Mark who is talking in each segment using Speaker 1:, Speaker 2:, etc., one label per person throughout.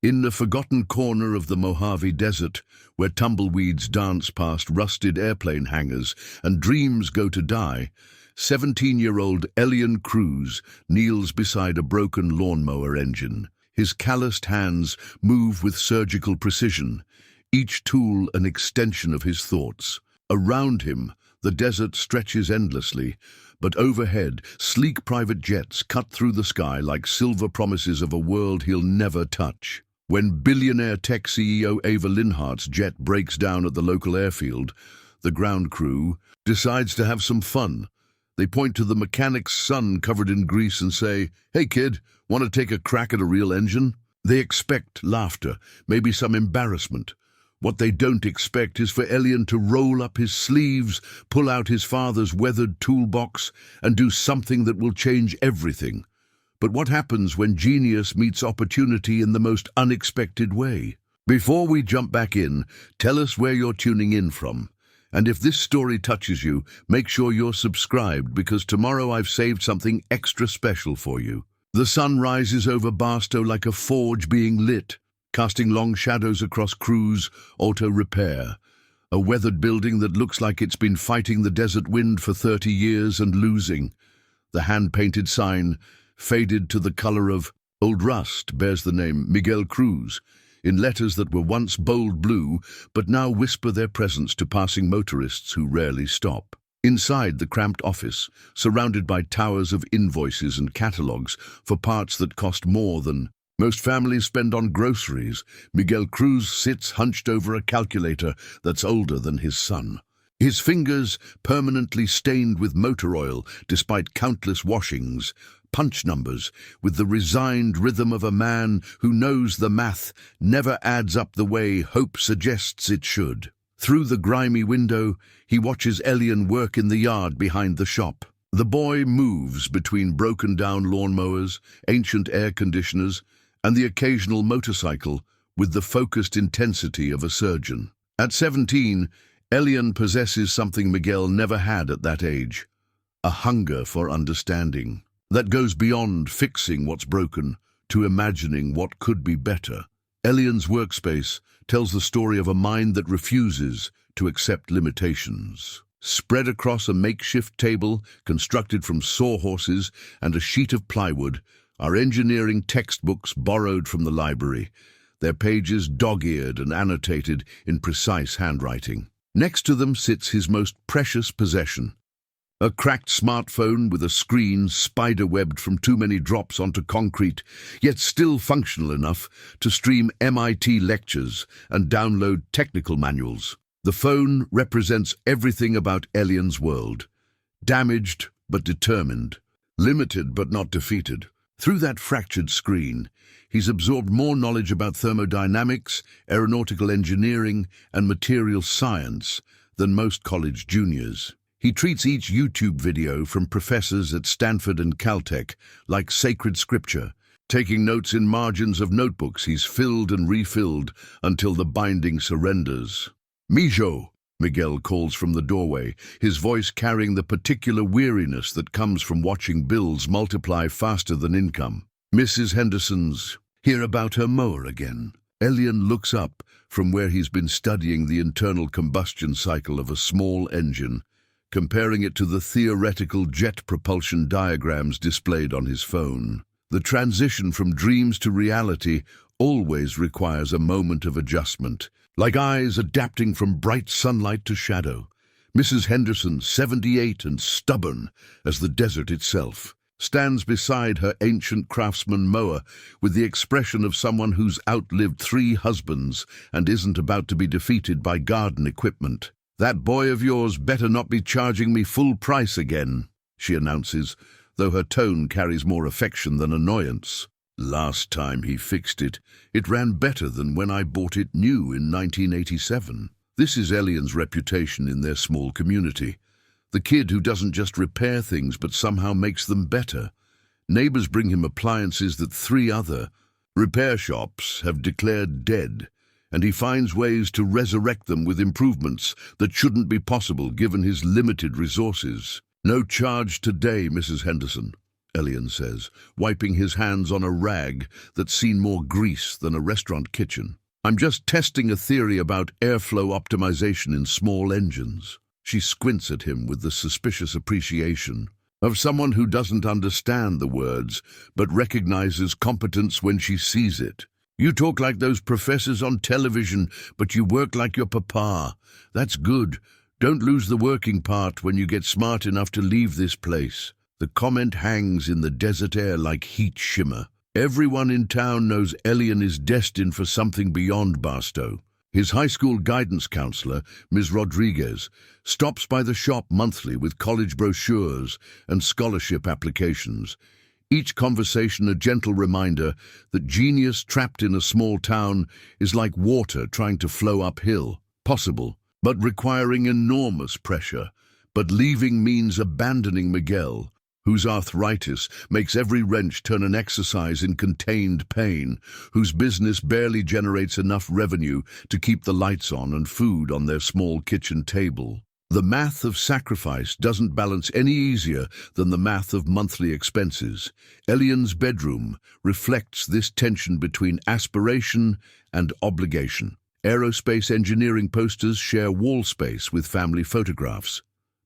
Speaker 1: In the forgotten corner of the Mojave Desert, where tumbleweeds dance past rusted airplane hangars and dreams go to die, 17-year-old Elian Cruz kneels beside a broken lawnmower engine. His calloused hands move with surgical precision, each tool an extension of his thoughts. Around him, the desert stretches endlessly, but overhead, sleek private jets cut through the sky like silver promises of a world he'll never touch. When billionaire tech CEO Ava Linhart's jet breaks down at the local airfield, the ground crew decides to have some fun. They point to the mechanic's son covered in grease and say, "Hey kid, want to take a crack at a real engine?" They expect laughter, maybe some embarrassment. What they don't expect is for Elian to roll up his sleeves, pull out his father's weathered toolbox, and do something that will change everything. But what happens when genius meets opportunity in the most unexpected way? Before we jump back in, tell us where you're tuning in from. And if this story touches you, make sure you're subscribed, because tomorrow I've saved something extra special for you. The sun rises over Barstow like a forge being lit, casting long shadows across Cruz Auto Repair, a weathered building that looks like it's been fighting the desert wind for 30 years and losing. The hand-painted sign, faded to the color of old rust, bears the name Miguel Cruz, in letters that were once bold blue, but now whisper their presence to passing motorists who rarely stop. Inside the cramped office, surrounded by towers of invoices and catalogs for parts that cost more than most families spend on groceries, Miguel Cruz sits hunched over a calculator that's older than his son. His fingers permanently stained with motor oil despite countless washings, punch numbers with the resigned rhythm of a man who knows the math never adds up the way hope suggests it should. Through the grimy window, he watches Elian work in the yard behind the shop. The boy moves between broken-down lawnmowers, ancient air conditioners, and the occasional motorcycle with the focused intensity of a surgeon. At 17, Elian possesses something Miguel never had at that age, a hunger for understanding that goes beyond fixing what's broken to imagining what could be better. Elian's workspace tells the story of a mind that refuses to accept limitations. Spread across a makeshift table constructed from sawhorses and a sheet of plywood are engineering textbooks borrowed from the library, their pages dog-eared and annotated in precise handwriting. Next to them sits his most precious possession, a cracked smartphone with a screen spider-webbed from too many drops onto concrete, yet still functional enough to stream MIT lectures and download technical manuals. The phone represents everything about Elian's world. Damaged but determined, limited but not defeated. Through that fractured screen, he's absorbed more knowledge about thermodynamics, aeronautical engineering, and material science than most college juniors. He treats each YouTube video from professors at Stanford and Caltech like sacred scripture, taking notes in margins of notebooks he's filled and refilled until the binding surrenders. "Mijo," Miguel calls from the doorway, his voice carrying the particular weariness that comes from watching bills multiply faster than income. "Mrs. Henderson's here about her mower again." Elian looks up from where he's been studying the internal combustion cycle of a small engine, comparing it to the theoretical jet propulsion diagrams displayed on his phone. The transition from dreams to reality always requires a moment of adjustment, like eyes adapting from bright sunlight to shadow. Mrs. Henderson, 78 and stubborn as the desert itself, stands beside her ancient craftsman mower with the expression of someone who's outlived 3 husbands and isn't about to be defeated by garden equipment. "That boy of yours better not be charging me full price again," she announces, though her tone carries more affection than annoyance. "Last time he fixed it, it ran better than when I bought it new in 1987. This is Elian's reputation in their small community. The kid who doesn't just repair things but somehow makes them better. Neighbors bring him appliances that 3 other repair shops have declared dead, and he finds ways to resurrect them with improvements that shouldn't be possible given his limited resources. "No charge today, Mrs. Henderson." Elian says, wiping his hands on a rag that's seen more grease than a restaurant kitchen. I'm just testing a theory about airflow optimization in small engines. She squints at him with the suspicious appreciation of someone who doesn't understand the words, but recognizes competence when she sees it. You talk like those professors on television, but you work like your papa. That's good. Don't lose the working part when you get smart enough to leave this place. The comment hangs in the desert air like heat shimmer. Everyone in town knows Elian is destined for something beyond Barstow. His high school guidance counselor, Ms. Rodriguez, stops by the shop monthly with college brochures and scholarship applications. Each conversation a gentle reminder that genius trapped in a small town is like water trying to flow uphill. Possible, but requiring enormous pressure. But leaving means abandoning Miguel, whose arthritis makes every wrench turn an exercise in contained pain, whose business barely generates enough revenue to keep the lights on and food on their small kitchen table. The math of sacrifice doesn't balance any easier than the math of monthly expenses. Elian's bedroom reflects this tension between aspiration and obligation. Aerospace engineering posters share wall space with family photographs.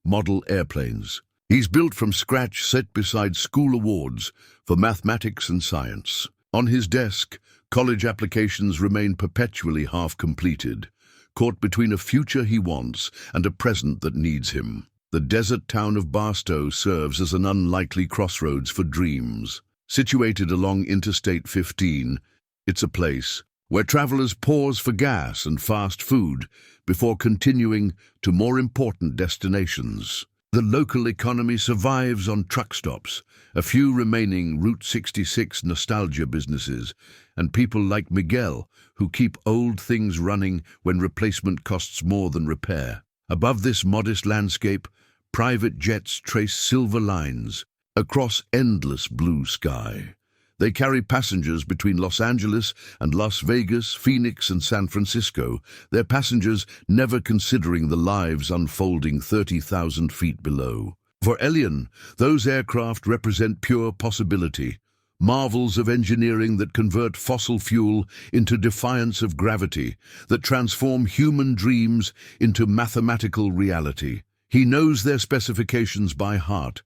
Speaker 1: Model airplanes. He's built from scratch, set beside school awards for mathematics and science. On his desk, college applications remain perpetually half-completed, caught between a future he wants and a present that needs him. The desert town of Barstow serves as an unlikely crossroads for dreams. Situated along Interstate 15, it's a place where travelers pause for gas and fast food before continuing to more important destinations. The local economy survives on truck stops, a few remaining Route 66 nostalgia businesses, and people like Miguel, who keep old things running when replacement costs more than repair. Above this modest landscape, private jets trace silver lines across endless blue sky. They carry passengers between Los Angeles and Las Vegas, Phoenix and San Francisco, their passengers never considering the lives unfolding 30,000 feet below. For Elian, those aircraft represent pure possibility, marvels of engineering that convert fossil fuel into defiance of gravity, that transform human dreams into mathematical reality. He knows their specifications by heart.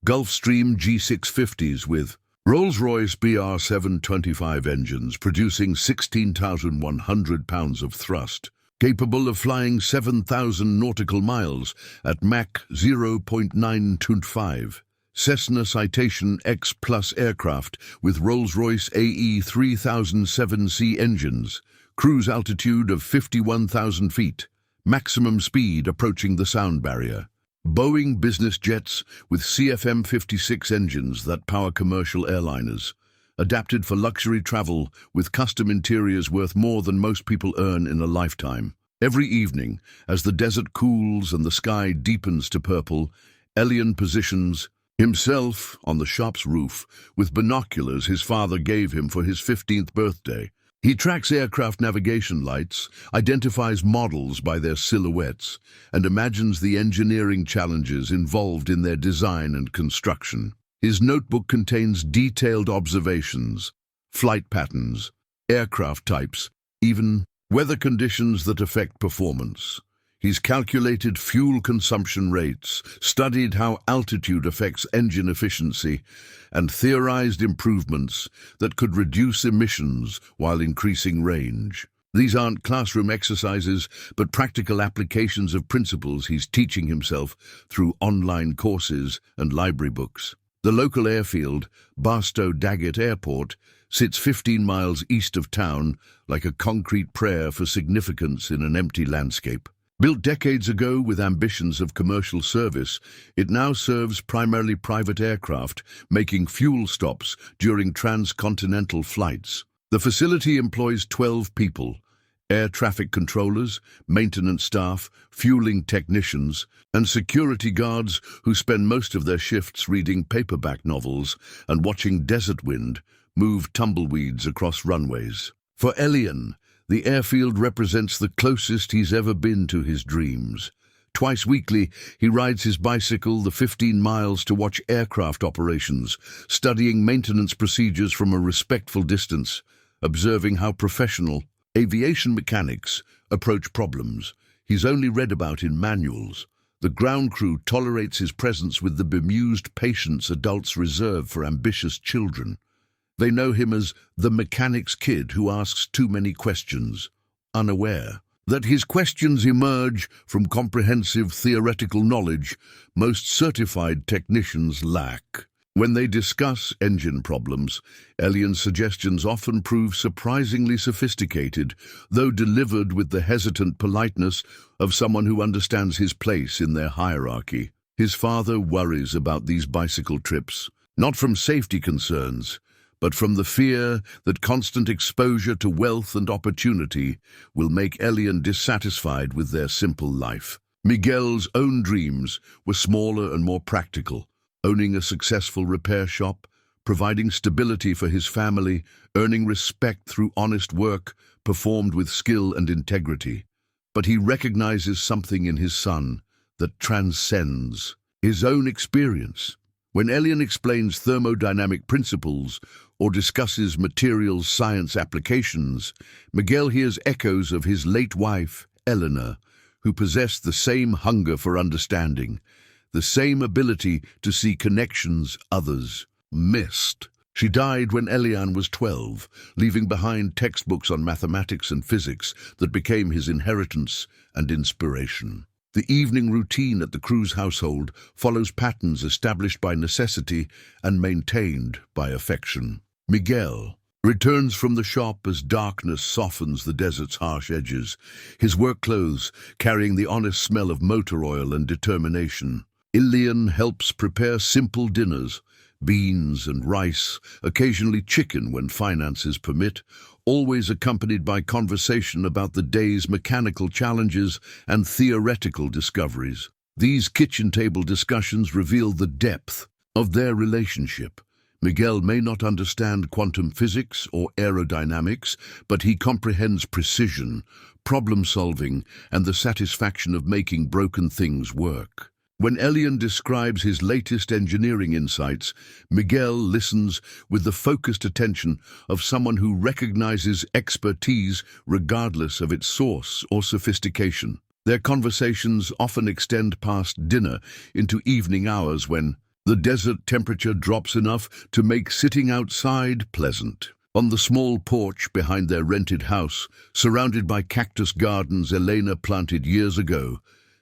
Speaker 1: Gulfstream G650s with Rolls-Royce BR725 engines producing 16,100 pounds of thrust, capable of flying 7,000 nautical miles at Mach 0.925. Cessna Citation X Plus aircraft with Rolls-Royce AE 3007C engines, cruise altitude of 51,000 feet, maximum speed approaching the sound barrier. Boeing business jets with CFM56 engines that power commercial airliners, adapted for luxury travel with custom interiors worth more than most people earn in a lifetime. Every evening, as the desert cools and the sky deepens to purple, Elian positions himself on the shop's roof with binoculars his father gave him for his 15th birthday. He tracks aircraft navigation lights, identifies models by their silhouettes, and imagines the engineering challenges involved in their design and construction. His notebook contains detailed observations, flight patterns, aircraft types, even weather conditions that affect performance. He's calculated fuel consumption rates, studied how altitude affects engine efficiency, and theorized improvements that could reduce emissions while increasing range. These aren't classroom exercises, but practical applications of principles he's teaching himself through online courses and library books. The local airfield, Barstow Daggett Airport, sits 15 miles east of town like a concrete prayer for significance in an empty landscape. Built decades ago with ambitions of commercial service, it now serves primarily private aircraft, making fuel stops during transcontinental flights. The facility employs 12 people, air traffic controllers, maintenance staff, fueling technicians, and security guards who spend most of their shifts reading paperback novels and watching desert wind move tumbleweeds across runways. For Elian, the airfield represents the closest he's ever been to his dreams. Twice weekly, he rides his bicycle the 15 miles to watch aircraft operations, studying maintenance procedures from a respectful distance, observing how professional aviation mechanics approach problems he's only read about in manuals. The ground crew tolerates his presence with the bemused patience adults reserve for ambitious children. They know him as the mechanic's kid who asks too many questions, unaware that his questions emerge from comprehensive theoretical knowledge most certified technicians lack. When they discuss engine problems, Elian's suggestions often prove surprisingly sophisticated, though delivered with the hesitant politeness of someone who understands his place in their hierarchy. His father worries about these bicycle trips, not from safety concerns, but from the fear that constant exposure to wealth and opportunity will make Elian dissatisfied with their simple life. Miguel's own dreams were smaller and more practical, owning a successful repair shop, providing stability for his family, earning respect through honest work performed with skill and integrity. But he recognizes something in his son that transcends his own experience. When Elian explains thermodynamic principles or discusses materials science applications, Miguel hears echoes of his late wife, Eleanor, who possessed the same hunger for understanding, the same ability to see connections others missed. She died when Elian was 12, leaving behind textbooks on mathematics and physics that became his inheritance and inspiration. The evening routine at the Cruz household follows patterns established by necessity and maintained by affection. Miguel returns from the shop as darkness softens the desert's harsh edges, his work clothes carrying the honest smell of motor oil and determination. Elian helps prepare simple dinners, beans and rice, occasionally chicken when finances permit, always accompanied by conversation about the day's mechanical challenges and theoretical discoveries. These kitchen table discussions reveal the depth of their relationship. Miguel may not understand quantum physics or aerodynamics, but he comprehends precision, problem-solving, and the satisfaction of making broken things work. When Elian describes his latest engineering insights, Miguel listens with the focused attention of someone who recognizes expertise regardless of its source or sophistication. Their conversations often extend past dinner into evening hours when the desert temperature drops enough to make sitting outside pleasant. On the small porch behind their rented house, surrounded by cactus gardens Elena planted years ago,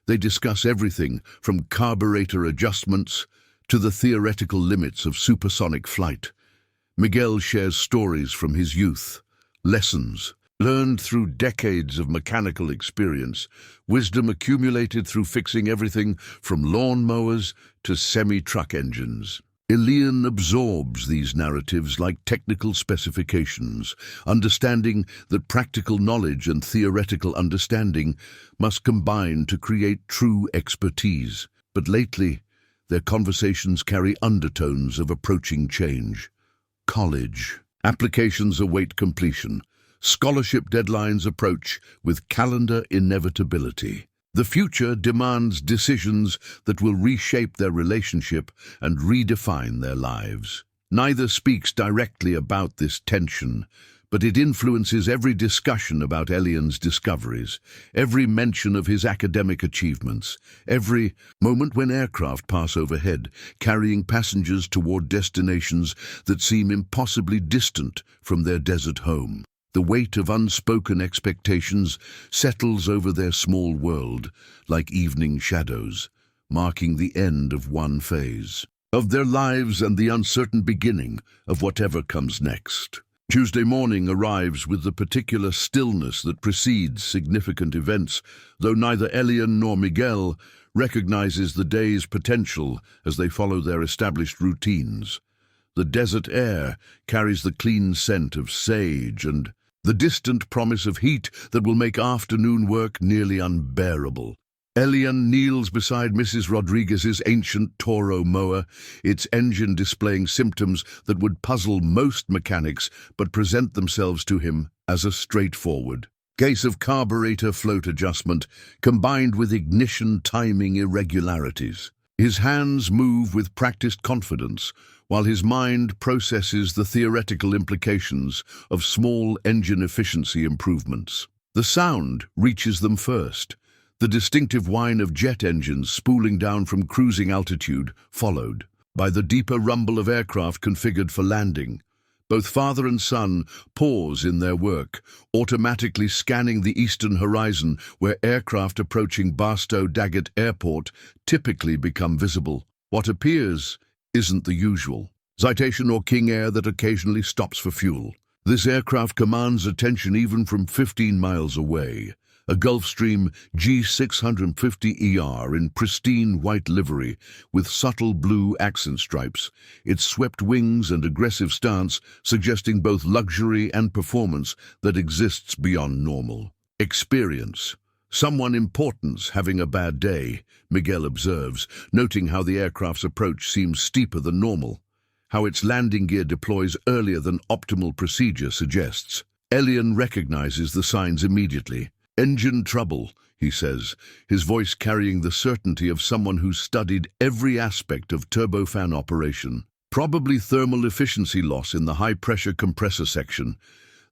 Speaker 1: they discuss everything from carburetor adjustments to the theoretical limits of supersonic flight. Miguel shares stories from his youth, lessons learned through decades of mechanical experience, wisdom accumulated through fixing everything from lawnmowers to semi-truck engines. Elian absorbs these narratives like technical specifications, understanding that practical knowledge and theoretical understanding must combine to create true expertise. But lately, their conversations carry undertones of approaching change. College. Applications await completion. Scholarship deadlines approach with calendar inevitability. The future demands decisions that will reshape their relationship and redefine their lives. Neither speaks directly about this tension, but it influences every discussion about Elian's discoveries, every mention of his academic achievements, every moment when aircraft pass overhead, carrying passengers toward destinations that seem impossibly distant from their desert home. The weight of unspoken expectations settles over their small world like evening shadows, marking the end of one phase of their lives and the uncertain beginning of whatever comes next. Tuesday morning arrives with the particular stillness that precedes significant events, though neither Elian nor Miguel recognizes the day's potential as they follow their established routines. The desert air carries the clean scent of sage and the distant promise of heat that will make afternoon work nearly unbearable. Elian kneels beside Mrs. Rodriguez's ancient Toro mower, its engine displaying symptoms that would puzzle most mechanics but present themselves to him as a straightforward Case of carburetor float adjustment combined with ignition timing irregularities. His hands move with practiced confidence, while his mind processes the theoretical implications of small engine efficiency improvements. The sound reaches them first. The distinctive whine of jet engines spooling down from cruising altitude followed by the deeper rumble of aircraft configured for landing. Both father and son pause in their work, automatically scanning the eastern horizon where aircraft approaching Barstow Daggett Airport typically become visible. What appears isn't the usual Citation or King Air that occasionally stops for fuel. This aircraft commands attention even from 15 miles away. A Gulfstream G650ER in pristine white livery with subtle blue accent stripes, its swept wings and aggressive stance suggesting both luxury and performance that exists beyond normal. Experience. Someone important's having a bad day, Miguel observes, noting how the aircraft's approach seems steeper than normal. How its landing gear deploys earlier than optimal procedure suggests. Elian recognizes the signs immediately. Engine trouble, he says, his voice carrying the certainty of someone who's studied every aspect of turbofan operation. Probably thermal efficiency loss in the high-pressure compressor section.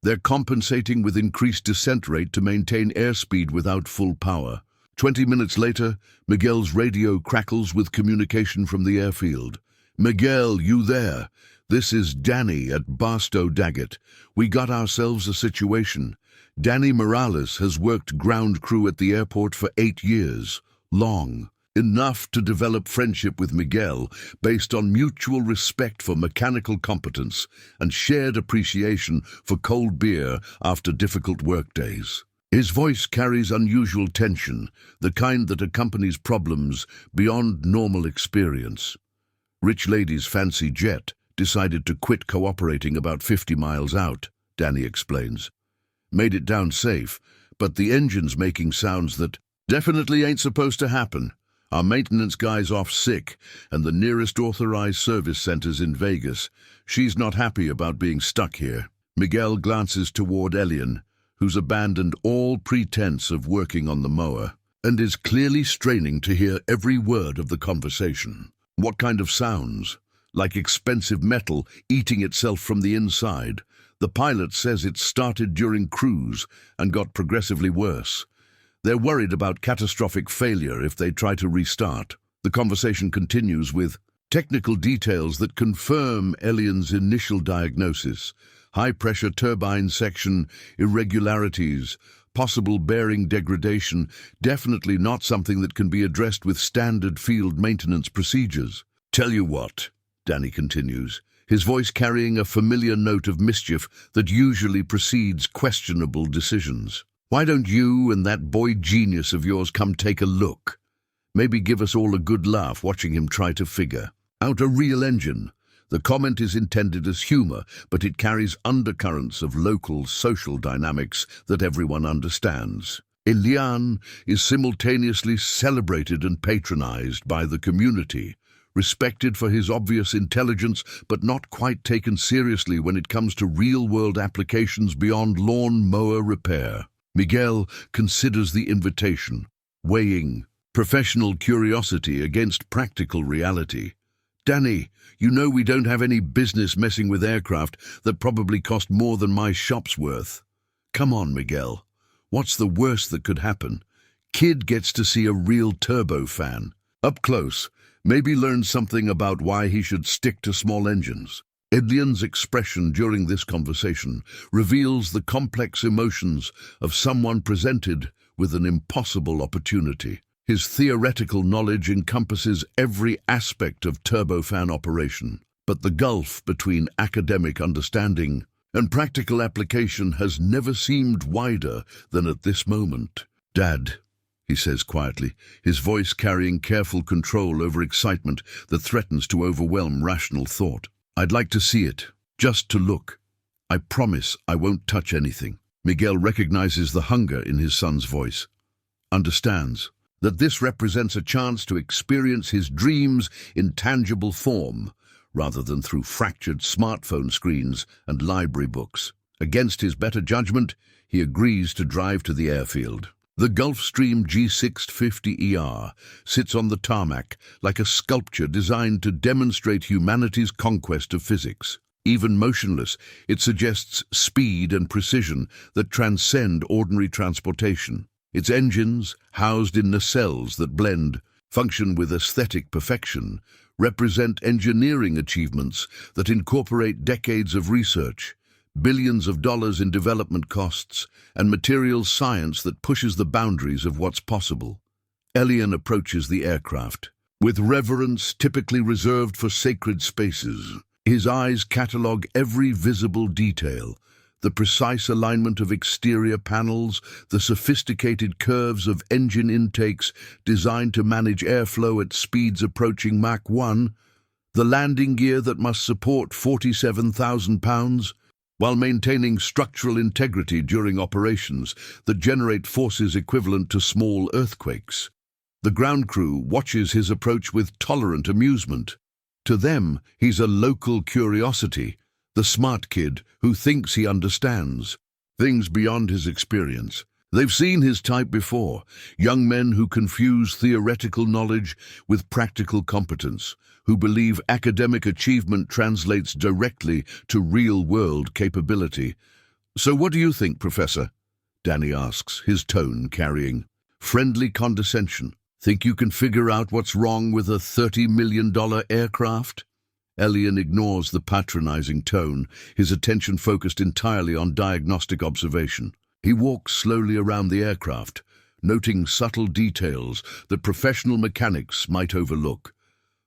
Speaker 1: They're compensating with increased descent rate to maintain airspeed without full power. 20 minutes later, Miguel's radio crackles with communication from the airfield. "Miguel, you there? This is Danny at Barstow Daggett. We got ourselves a situation. Danny Morales has worked ground crew at the airport for 8 years. Long. Enough to develop friendship with Miguel based on mutual respect for mechanical competence and shared appreciation for cold beer after difficult workdays." His voice carries unusual tension, the kind that accompanies problems beyond normal experience. Rich lady's fancy jet decided to quit cooperating about 50 miles out, Danny explains. Made it down safe, but the engine's making sounds that definitely ain't supposed to happen. Our maintenance guy's off sick, and the nearest authorized service center's in Vegas. She's not happy about being stuck here. Miguel glances toward Elian, who's abandoned all pretense of working on the mower, and is clearly straining to hear every word of the conversation. What kind of sounds? Like expensive metal eating itself from the inside. The pilot says it started during cruise and got progressively worse. They're worried about catastrophic failure if they try to restart. The conversation continues with technical details that confirm Elian's initial diagnosis. High-pressure turbine section irregularities, possible bearing degradation, definitely not something that can be addressed with standard field maintenance procedures. "Tell you what," Danny continues, his voice carrying a familiar note of mischief that usually precedes questionable decisions. "Why don't you and that boy genius of yours come take a look? Maybe give us all a good laugh watching him try to figure out a real engine." The comment is intended as humor, but it carries undercurrents of local social dynamics that everyone understands. Elian is simultaneously celebrated and patronized by the community, respected for his obvious intelligence, but not quite taken seriously when it comes to real-world applications beyond lawnmower repair. Miguel considers the invitation, weighing professional curiosity against practical reality. "Danny, you know we don't have any business messing with aircraft that probably cost more than my shop's worth. Come on, Miguel. What's the worst that could happen? Kid gets to see a real turbofan. Up close. Maybe learn something about why he should stick to small engines." Elian's expression during this conversation reveals the complex emotions of someone presented with an impossible opportunity. His theoretical knowledge encompasses every aspect of turbofan operation, but the gulf between academic understanding and practical application has never seemed wider than at this moment. "Dad," he says quietly, his voice carrying careful control over excitement that threatens to overwhelm rational thought. "I'd like to see it, just to look. I promise I won't touch anything." Miguel recognizes the hunger in his son's voice, understands that this represents a chance to experience his dreams in tangible form, rather than through fractured smartphone screens and library books. Against his better judgment, He agrees to drive to the airfield. The Gulfstream G650ER sits on the tarmac like a sculpture designed to demonstrate humanity's conquest of physics. Even motionless, it suggests speed and precision that transcend ordinary transportation. Its engines, housed in nacelles that blend, function with aesthetic perfection, represent engineering achievements that incorporate decades of research, billions of dollars in development costs, and materials science that pushes the boundaries of what's possible. Elian approaches the aircraft. With reverence typically reserved for sacred spaces, his eyes catalogue every visible detail: the precise alignment of exterior panels, the sophisticated curves of engine intakes designed to manage airflow at speeds approaching Mach 1, the landing gear that must support 47,000 pounds, while maintaining structural integrity during operations that generate forces equivalent to small earthquakes. The ground crew watches his approach with tolerant amusement. To them, he's a local curiosity, the smart kid who thinks he understands things beyond his experience. They've seen his type before, young men who confuse theoretical knowledge with practical competence, who believe academic achievement translates directly to real-world capability. "So what do you think, Professor?" Danny asks, his tone carrying friendly condescension. "Think you can figure out what's wrong with a $30 million aircraft?" Elian ignores the patronizing tone, his attention focused entirely on diagnostic observation. He walks slowly around the aircraft, noting subtle details that professional mechanics might overlook.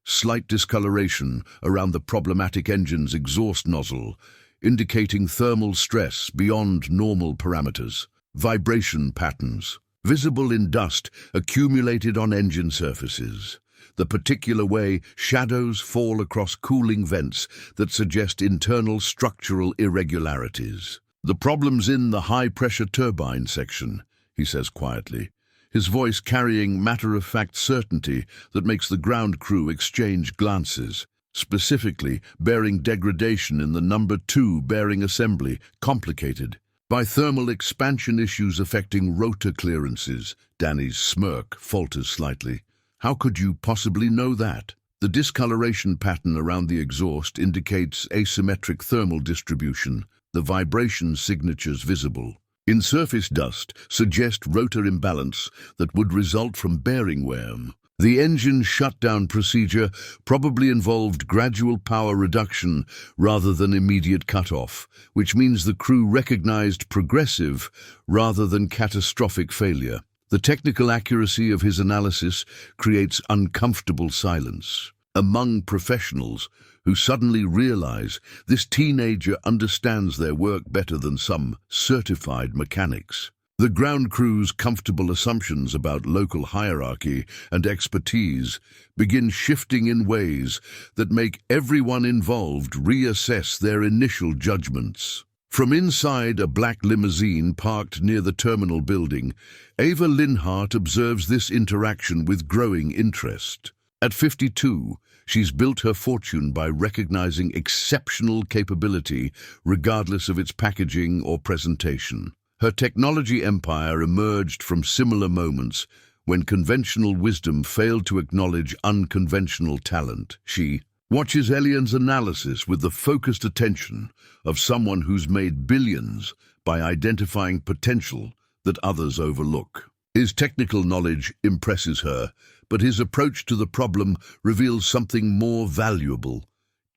Speaker 1: Slight discoloration around the problematic engine's exhaust nozzle, indicating thermal stress beyond normal parameters. Vibration patterns, visible in dust accumulated on engine surfaces. The particular way shadows fall across cooling vents that suggest internal structural irregularities. "The problem's in the high-pressure turbine section," he says quietly, his voice carrying matter-of-fact certainty that makes the ground crew exchange glances. Specifically, bearing degradation in the number 2 bearing assembly, complicated by thermal expansion issues affecting rotor clearances. Danny's smirk falters slightly. "How could you possibly know that?" The discoloration pattern around the exhaust indicates asymmetric thermal distribution, the vibration signatures visible in surface dust suggest rotor imbalance that would result from bearing wear. The engine shutdown procedure probably involved gradual power reduction rather than immediate cutoff, which means the crew recognized progressive rather than catastrophic failure. The technical accuracy of his analysis creates uncomfortable silence among professionals who suddenly realize this teenager understands their work better than some certified mechanics. The ground crew's comfortable assumptions about local hierarchy and expertise begin shifting in ways that make everyone involved reassess their initial judgments. From inside a black limousine parked near the terminal building, Ava Linhart observes this interaction with growing interest. At 52, she's built her fortune by recognizing exceptional capability regardless of its packaging or presentation. Her technology empire emerged from similar moments when conventional wisdom failed to acknowledge unconventional talent. She watches Elian's analysis with the focused attention of someone who's made billions by identifying potential that others overlook. His technical knowledge impresses her, but his approach to the problem reveals something more valuable: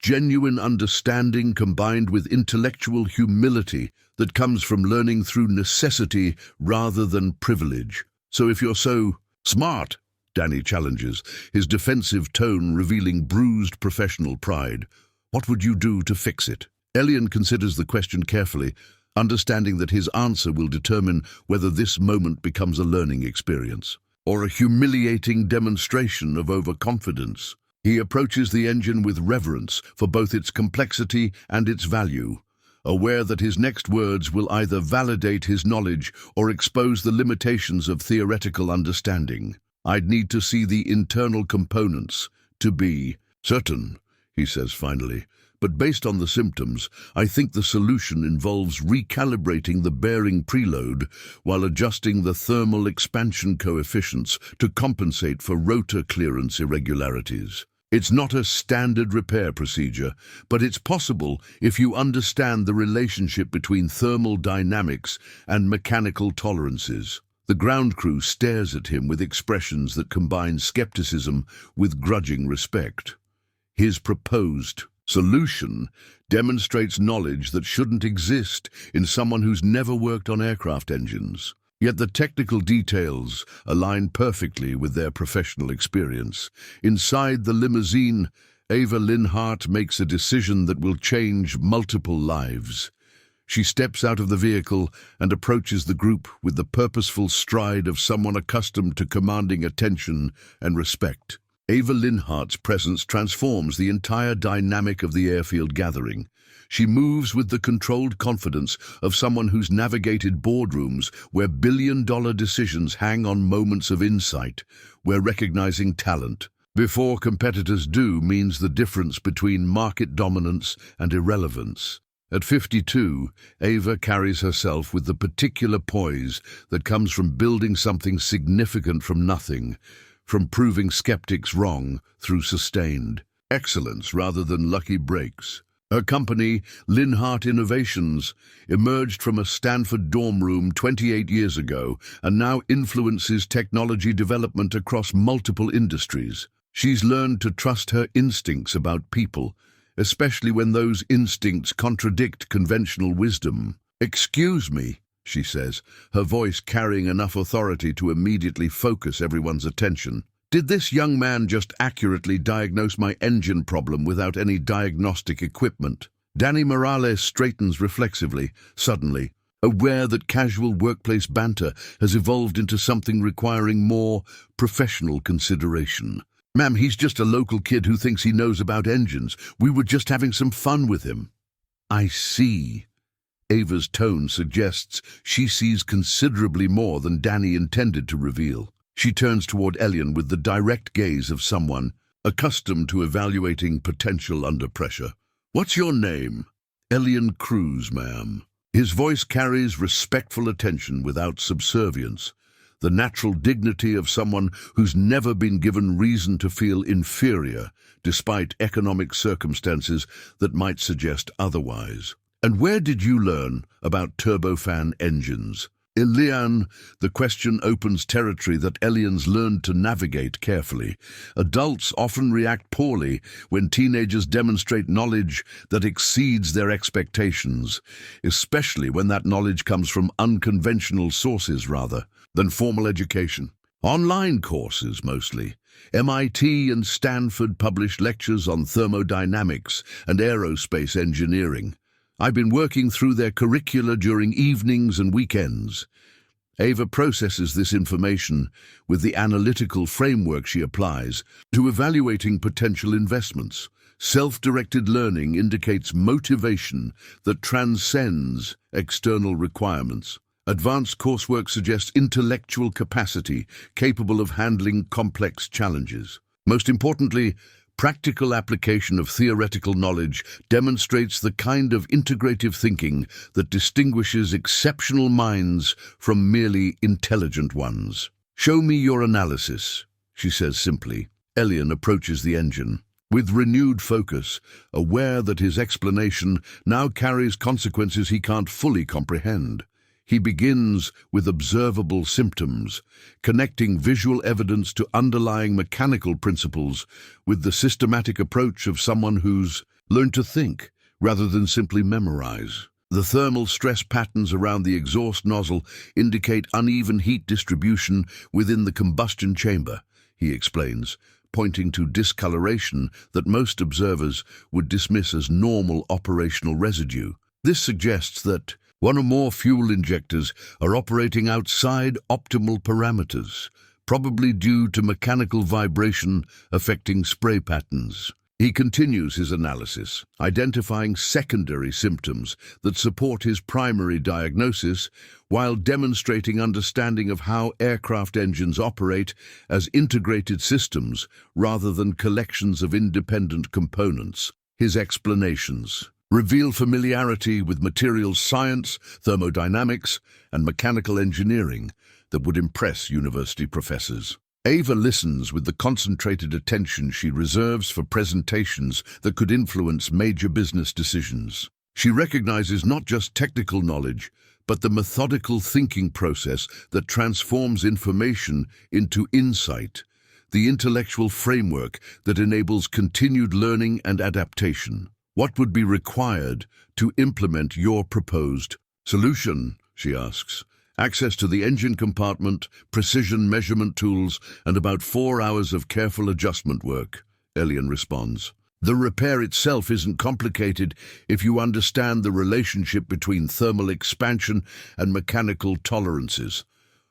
Speaker 1: genuine understanding combined with intellectual humility that comes from learning through necessity rather than privilege. "So if you're so smart," Danny challenges, his defensive tone revealing bruised professional pride, "what would you do to fix it?" Elian considers the question carefully, understanding that his answer will determine whether this moment becomes a learning experience or a humiliating demonstration of overconfidence. He approaches the engine with reverence for both its complexity and its value, aware that his next words will either validate his knowledge or expose the limitations of theoretical understanding. "I'd need to see the internal components to be certain," he says finally, But based on the symptoms, I think the solution involves recalibrating the bearing preload while adjusting the thermal expansion coefficients to compensate for rotor clearance irregularities. It's not a standard repair procedure, but it's possible if you understand the relationship between thermal dynamics and mechanical tolerances. The ground crew stares at him with expressions that combine skepticism with grudging respect. His proposed solution demonstrates knowledge that shouldn't exist in someone who's never worked on aircraft engines. Yet the technical details align perfectly with their professional experience. Inside the limousine, Ava Linhart makes a decision that will change multiple lives. She steps out of the vehicle and approaches the group with the purposeful stride of someone accustomed to commanding attention and respect. Ava Linhart's presence transforms the entire dynamic of the airfield gathering. She moves with the controlled confidence of someone who's navigated boardrooms where billion-dollar decisions hang on moments of insight, where recognizing talent before competitors do means the difference between market dominance and irrelevance. At 52, Ava carries herself with the particular poise that comes from building something significant from nothing, from proving skeptics wrong through sustained excellence rather than lucky breaks. Her company, Linhart Innovations, emerged from a Stanford dorm room 28 years ago and now influences technology development across multiple industries. She's learned to trust her instincts about people, especially when those instincts contradict conventional wisdom. "Excuse me," she says, her voice carrying enough authority to immediately focus everyone's attention. "Did this young man just accurately diagnose my engine problem without any diagnostic equipment?" Danny Morales straightens reflexively, suddenly, aware that casual workplace banter has evolved into something requiring more professional consideration. "Ma'am, he's just a local kid who thinks he knows about engines. We were just having some fun with him." "I see." Ava's tone suggests she sees considerably more than Danny intended to reveal. She turns toward Elian with the direct gaze of someone accustomed to evaluating potential under pressure. "What's your name?" "Elian Cruz, ma'am." His voice carries respectful attention without subservience, the natural dignity of someone who's never been given reason to feel inferior, despite economic circumstances that might suggest otherwise. "And where did you learn about turbofan engines?" Elian, the question opens territory that Elian's learned to navigate carefully. Adults often react poorly when teenagers demonstrate knowledge that exceeds their expectations, especially when that knowledge comes from unconventional sources rather than formal education. Online courses, mostly. MIT and Stanford publish lectures on thermodynamics and aerospace engineering. I've been working through their curricula during evenings and weekends. Ava processes this information with the analytical framework she applies to evaluating potential investments. Self-directed learning indicates motivation that transcends external requirements. Advanced coursework suggests intellectual capacity capable of handling complex challenges. Most importantly, practical application of theoretical knowledge demonstrates the kind of integrative thinking that distinguishes exceptional minds from merely intelligent ones. "Show me your analysis," she says simply. Elian approaches the engine with renewed focus, aware that his explanation now carries consequences he can't fully comprehend. He begins with observable symptoms, connecting visual evidence to underlying mechanical principles with the systematic approach of someone who's learned to think rather than simply memorize. The thermal stress patterns around the exhaust nozzle indicate uneven heat distribution within the combustion chamber, he explains, pointing to discoloration that most observers would dismiss as normal operational residue. This suggests that one or more fuel injectors are operating outside optimal parameters, probably due to mechanical vibration affecting spray patterns. He continues his analysis, identifying secondary symptoms that support his primary diagnosis while demonstrating understanding of how aircraft engines operate as integrated systems rather than collections of independent components. His explanations reveal familiarity with materials science, thermodynamics, and mechanical engineering that would impress university professors. Ava listens with the concentrated attention she reserves for presentations that could influence major business decisions. She recognizes not just technical knowledge, but the methodical thinking process that transforms information into insight, the intellectual framework that enables continued learning and adaptation. What would be required to implement your proposed solution, she asks. Access to the engine compartment, precision measurement tools, and about 4 hours of careful adjustment work, Elian responds. The repair itself isn't complicated if you understand the relationship between thermal expansion and mechanical tolerances.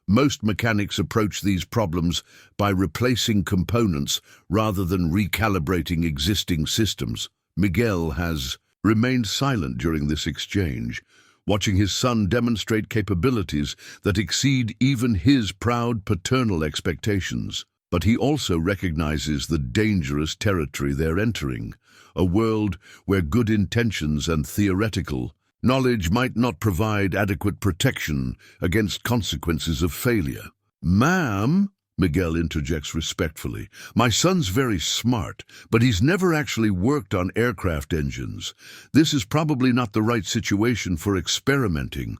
Speaker 1: Most mechanics approach these problems by replacing components rather than recalibrating existing systems. Miguel has remained silent during this exchange, watching his son demonstrate capabilities that exceed even his proud paternal expectations. But he also recognizes the dangerous territory they're entering, a world where good intentions and theoretical knowledge might not provide adequate protection against consequences of failure. "Ma'am," Miguel interjects respectfully, "my son's very smart, but he's never actually worked on aircraft engines. This is probably not the right situation for experimenting."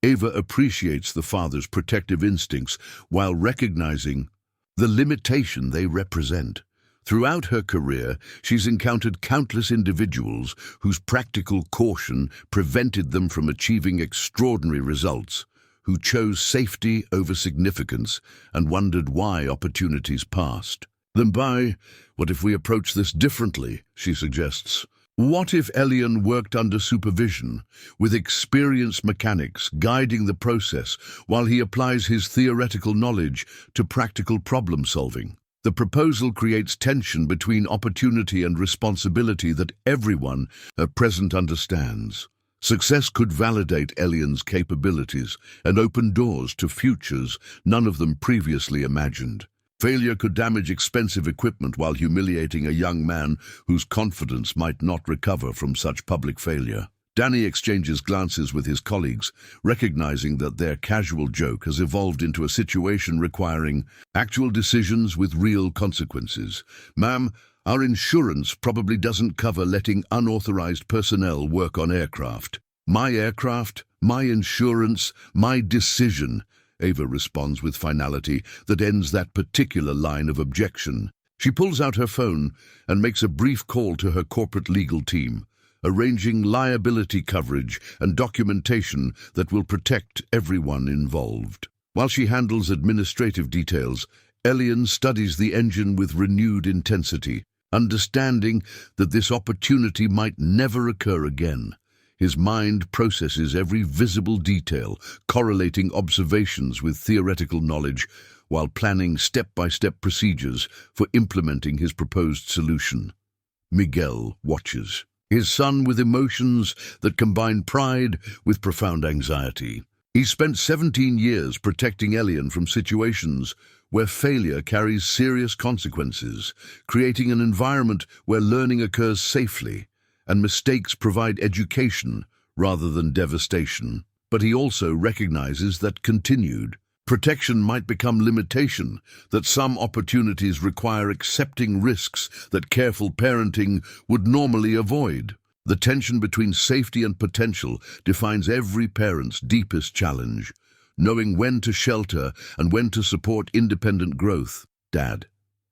Speaker 1: Ava appreciates the father's protective instincts while recognizing the limitation they represent. Throughout her career, she's encountered countless individuals whose practical caution prevented them from achieving extraordinary results, who chose safety over significance and wondered why opportunities passed them by. "What if we approach this differently?" she suggests. What if Elian worked under supervision, with experienced mechanics guiding the process while he applies his theoretical knowledge to practical problem solving? The proposal creates tension between opportunity and responsibility that everyone present understands. Success could validate Elian's capabilities and open doors to futures none of them previously imagined. Failure could damage expensive equipment while humiliating a young man whose confidence might not recover from such public failure. Danny exchanges glances with his colleagues, recognizing that their casual joke has evolved into a situation requiring actual decisions with real consequences. "Ma'am, our insurance probably doesn't cover letting unauthorized personnel work on aircraft." "My aircraft, my insurance, my decision," Ava responds with finality that ends that particular line of objection. She pulls out her phone and makes a brief call to her corporate legal team, arranging liability coverage and documentation that will protect everyone involved. While she handles administrative details, Elian studies the engine with renewed intensity, understanding that this opportunity might never occur again. His mind processes every visible detail, correlating observations with theoretical knowledge, while planning step-by-step procedures for implementing his proposed solution. Miguel watches, his son with emotions that combine pride with profound anxiety. He spent 17 years protecting Elian from situations where failure carries serious consequences, creating an environment where learning occurs safely and mistakes provide education rather than devastation. But he also recognizes that continued protection might become limitation, that some opportunities require accepting risks that careful parenting would normally avoid. The tension between safety and potential defines every parent's deepest challenge, knowing when to shelter and when to support independent growth. "Dad,"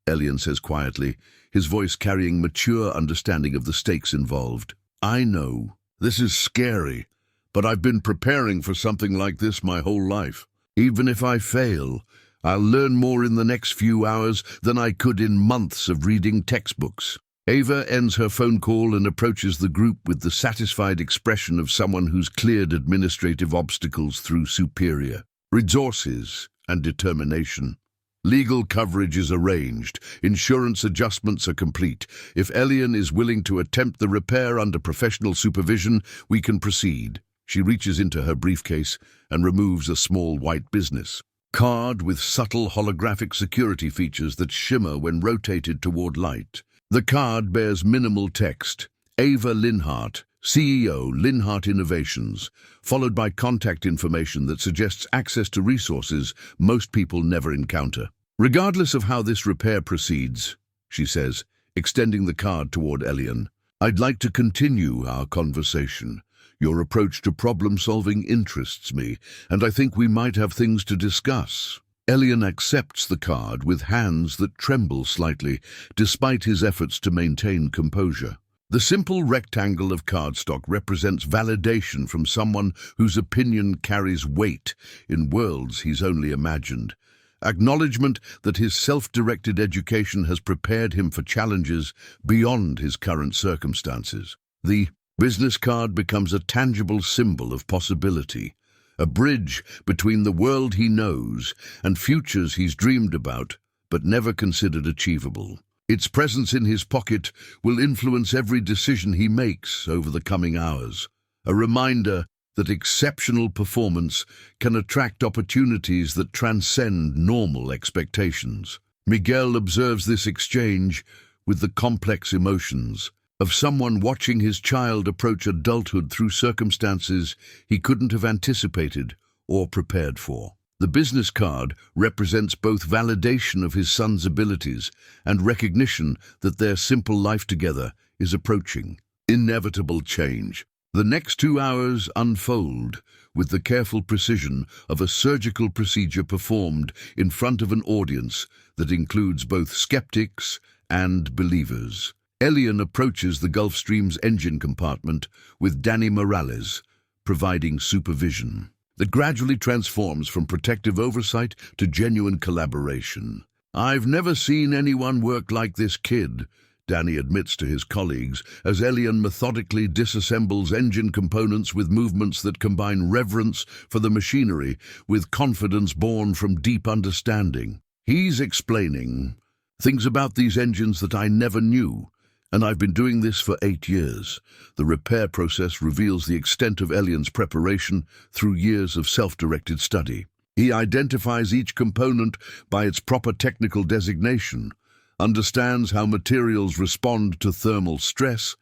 Speaker 1: Elian says quietly, his voice carrying mature understanding of the stakes involved. "I know this is scary, but I've been preparing for something like this my whole life. Even if I fail, I'll learn more in the next few hours than I could in months of reading textbooks." Ava ends her phone call and approaches the group with the satisfied expression of someone who's cleared administrative obstacles through superior resources and determination. Legal coverage is arranged. Insurance adjustments are complete. If Elian is willing to attempt the repair under professional supervision, we can proceed. She reaches into her briefcase and removes a small white business card with subtle holographic security features that shimmer when rotated toward light. The card bears minimal text, Ava Linhart, CEO, Linhart Innovations, followed by contact information that suggests access to resources most people never encounter. Regardless of how this repair proceeds, she says, extending the card toward Elian, I'd like to continue our conversation. Your approach to problem-solving interests me, and I think we might have things to discuss. Elian accepts the card with hands that tremble slightly, despite his efforts to maintain composure. The simple rectangle of cardstock represents validation from someone whose opinion carries weight in worlds he's only imagined. Acknowledgement that his self-directed education has prepared him for challenges beyond his current circumstances. The business card becomes a tangible symbol of possibility, a bridge between the world he knows and futures he's dreamed about but never considered achievable. Its presence in his pocket will influence every decision he makes over the coming hours, a reminder that exceptional performance can attract opportunities that transcend normal expectations. Miguel observes this exchange with the complex emotions of someone watching his child approach adulthood through circumstances he couldn't have anticipated or prepared for. The business card represents both validation of his son's abilities and recognition that their simple life together is approaching inevitable change. The next 2 hours unfold with the careful precision of a surgical procedure performed in front of an audience that includes both skeptics and believers. Elian approaches the Gulfstream's engine compartment with Danny Morales, providing supervision that gradually transforms from protective oversight to genuine collaboration. I've never seen anyone work like this kid, Danny admits to his colleagues as Elian methodically disassembles engine components with movements that combine reverence for the machinery with confidence born from deep understanding. He's explaining things about these engines that I never knew, and I've been doing this for 8 years. The repair process reveals the extent of Elian's preparation through years of self-directed study. He identifies each component by its proper technical designation, understands how materials respond to thermal stress,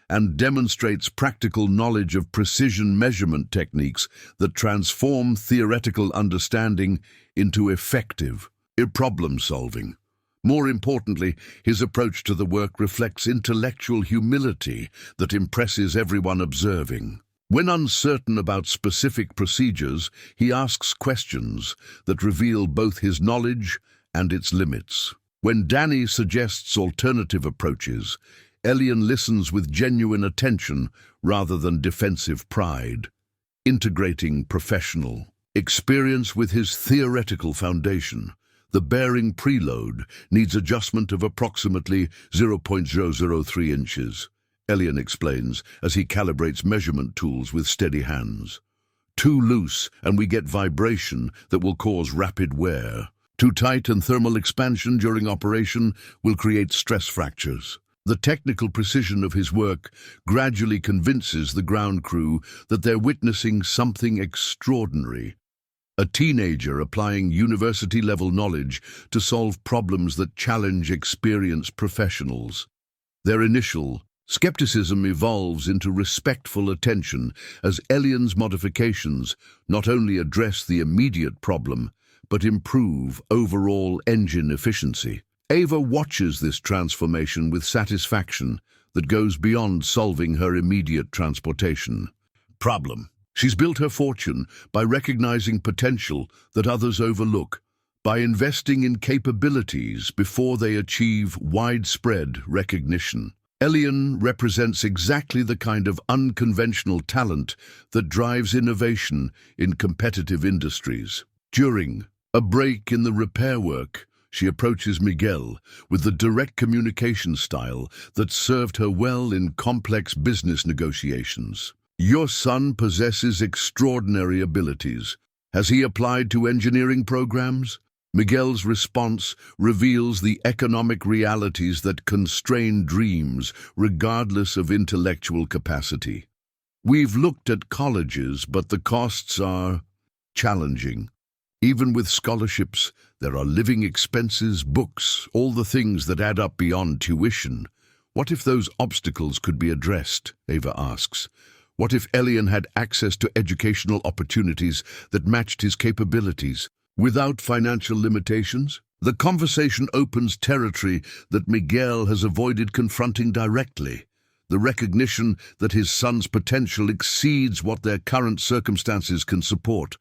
Speaker 1: and demonstrates practical knowledge of precision measurement techniques that transform theoretical understanding into effective problem-solving. More importantly, his approach to the work reflects intellectual humility that impresses everyone observing. When uncertain about specific procedures, he asks questions that reveal both his knowledge and its limits. When Danny suggests alternative approaches, Elian listens with genuine attention rather than defensive pride, integrating professional experience with his theoretical foundation. The bearing preload needs adjustment of approximately 0.003 inches, Elian explains as he calibrates measurement tools with steady hands. Too loose and we get vibration that will cause rapid wear. Too tight and thermal expansion during operation will create stress fractures. The technical precision of his work gradually convinces the ground crew that they're witnessing something extraordinary. A teenager applying university-level knowledge to solve problems that challenge experienced professionals. Their initial skepticism evolves into respectful attention as Elian's modifications not only address the immediate problem, but improve overall engine efficiency. Ava watches this transformation with satisfaction that goes beyond solving her immediate transportation problem. She's built her fortune by recognizing potential that others overlook, by investing in capabilities before they achieve widespread recognition. Elian represents exactly the kind of unconventional talent that drives innovation in competitive industries. During a break in the repair work, she approaches Miguel with the direct communication style that served her well in complex business negotiations. Your son possesses extraordinary abilities. Has he applied to engineering programs? Miguel's response reveals the economic realities that constrain dreams regardless of intellectual capacity. We've looked at colleges, but the costs are challenging. Even with scholarships, there are living expenses, books, all the things that add up beyond tuition. What if those obstacles could be addressed? Ava asks. What if Elian had access to educational opportunities that matched his capabilities, without financial limitations? The conversation opens territory that Miguel has avoided confronting directly. The recognition that his son's potential exceeds what their current circumstances can support,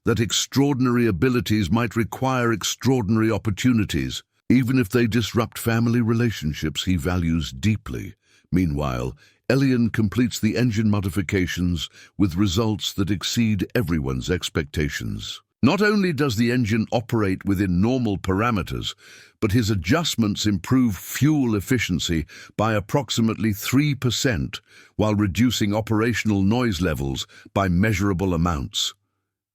Speaker 1: that extraordinary abilities might require extraordinary opportunities, even if they disrupt family relationships he values deeply. Meanwhile, Elian completes the engine modifications with results that exceed everyone's expectations. Not only does the engine operate within normal parameters, but his adjustments improve fuel efficiency by approximately 3%, while reducing operational noise levels by measurable amounts.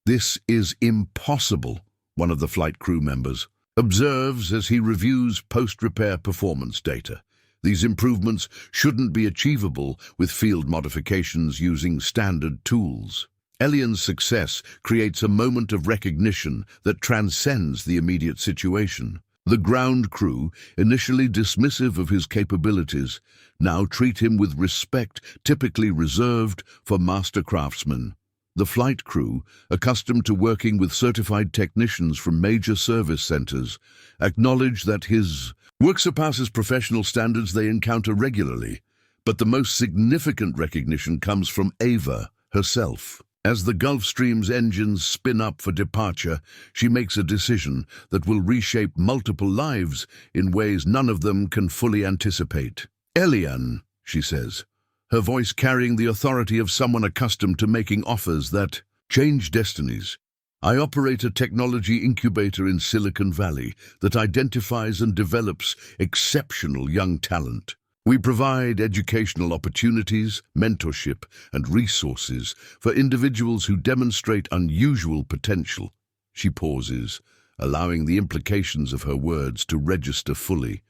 Speaker 1: "This is impossible," one of the flight crew members observes as he reviews post-repair performance data. These improvements shouldn't be achievable with field modifications using standard tools. Elian's success creates a moment of recognition that transcends the immediate situation. The ground crew, initially dismissive of his capabilities, now treat him with respect typically reserved for master craftsmen. The flight crew, accustomed to working with certified technicians from major service centers, acknowledge that his work surpasses professional standards they encounter regularly, but the most significant recognition comes from Ava herself. As the Gulfstream's engines spin up for departure, she makes a decision that will reshape multiple lives in ways none of them can fully anticipate. "Elian," she says, her voice carrying the authority of someone accustomed to making offers that change destinies. "I operate a technology incubator in Silicon Valley that identifies and develops exceptional young talent. We provide educational opportunities, mentorship, and resources for individuals who demonstrate unusual potential." She pauses, allowing the implications of her words to register fully.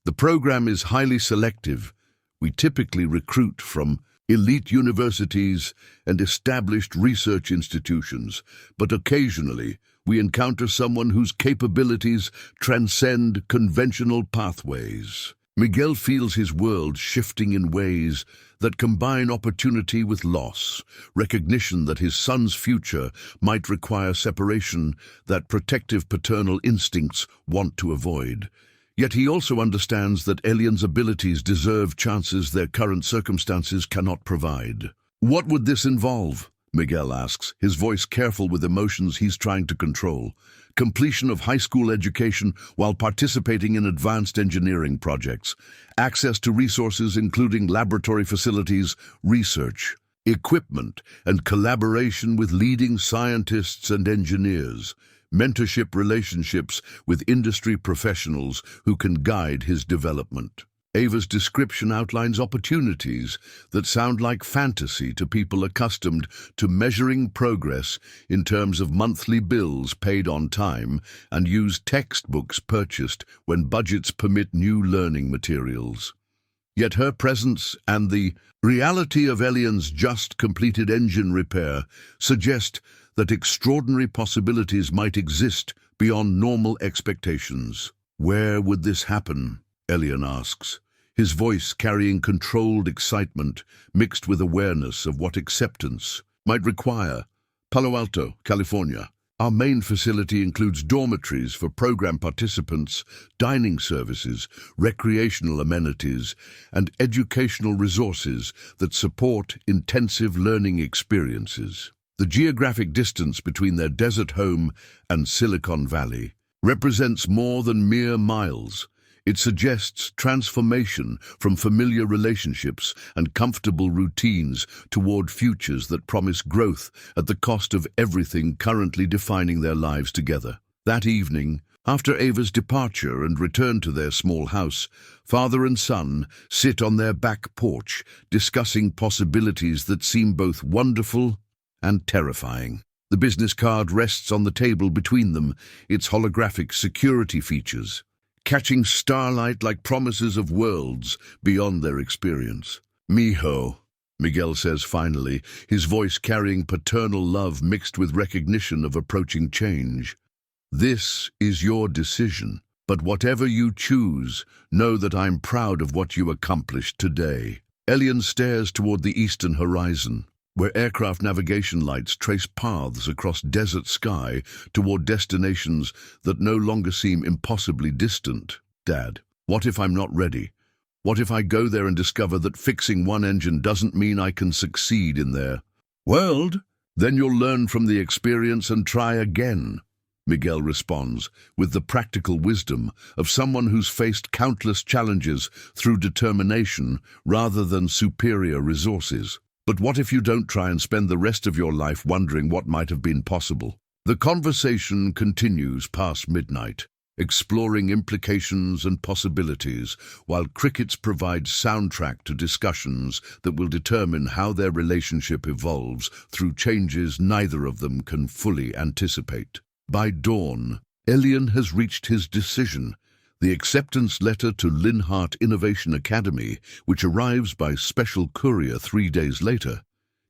Speaker 1: "The program is highly selective. We typically recruit from elite universities and established research institutions, but occasionally we encounter someone whose capabilities transcend conventional pathways." Miguel feels his world shifting in ways that combine opportunity with loss, recognition that his son's future might require separation that protective paternal instincts want to avoid. Yet he also understands that Elian's abilities deserve chances their current circumstances cannot provide. "What would this involve?" Miguel asks, his voice careful with emotions he's trying to control. "Completion of high school education while participating in advanced engineering projects. Access to resources including laboratory facilities, research, equipment, and collaboration with leading scientists and engineers. Mentorship relationships with industry professionals who can guide his development." Ava's description outlines opportunities that sound like fantasy to people accustomed to measuring progress in terms of monthly bills paid on time and use textbooks purchased when budgets permit new learning materials. Yet her presence and the reality of Elian's just completed engine repair suggest that extraordinary possibilities might exist beyond normal expectations. "Where would this happen?" Elian asks, his voice carrying controlled excitement mixed with awareness of what acceptance might require. "Palo Alto, California. Our main facility includes dormitories for program participants, dining services, recreational amenities, and educational resources that support intensive learning experiences." The geographic distance between their desert home and Silicon Valley represents more than mere miles. It suggests transformation from familiar relationships and comfortable routines toward futures that promise growth at the cost of everything currently defining their lives together. That evening, after Ava's departure and return to their small house, father and son sit on their back porch, discussing possibilities that seem both wonderful and terrifying. The business card rests on the table between them, its holographic security features, catching starlight like promises of worlds beyond their experience. "Mijo," Miguel says finally, his voice carrying paternal love mixed with recognition of approaching change. "This is your decision. But whatever you choose, know that I'm proud of what you accomplished today." Elian stares toward the eastern horizon, where aircraft navigation lights trace paths across desert sky toward destinations that no longer seem impossibly distant. "Dad, what if I'm not ready? What if I go there and discover that fixing one engine doesn't mean I can succeed in their world? Then you'll learn from the experience and try again," Miguel responds, with the practical wisdom of someone who's faced countless challenges through determination rather than superior resources. "But what if you don't try and spend the rest of your life wondering what might have been possible?" The conversation continues past midnight, exploring implications and possibilities, while crickets provide soundtrack to discussions that will determine how their relationship evolves through changes neither of them can fully anticipate. By dawn, Elian has reached his decision. The acceptance letter to Linhart Innovation Academy, which arrives by special courier 3 days later,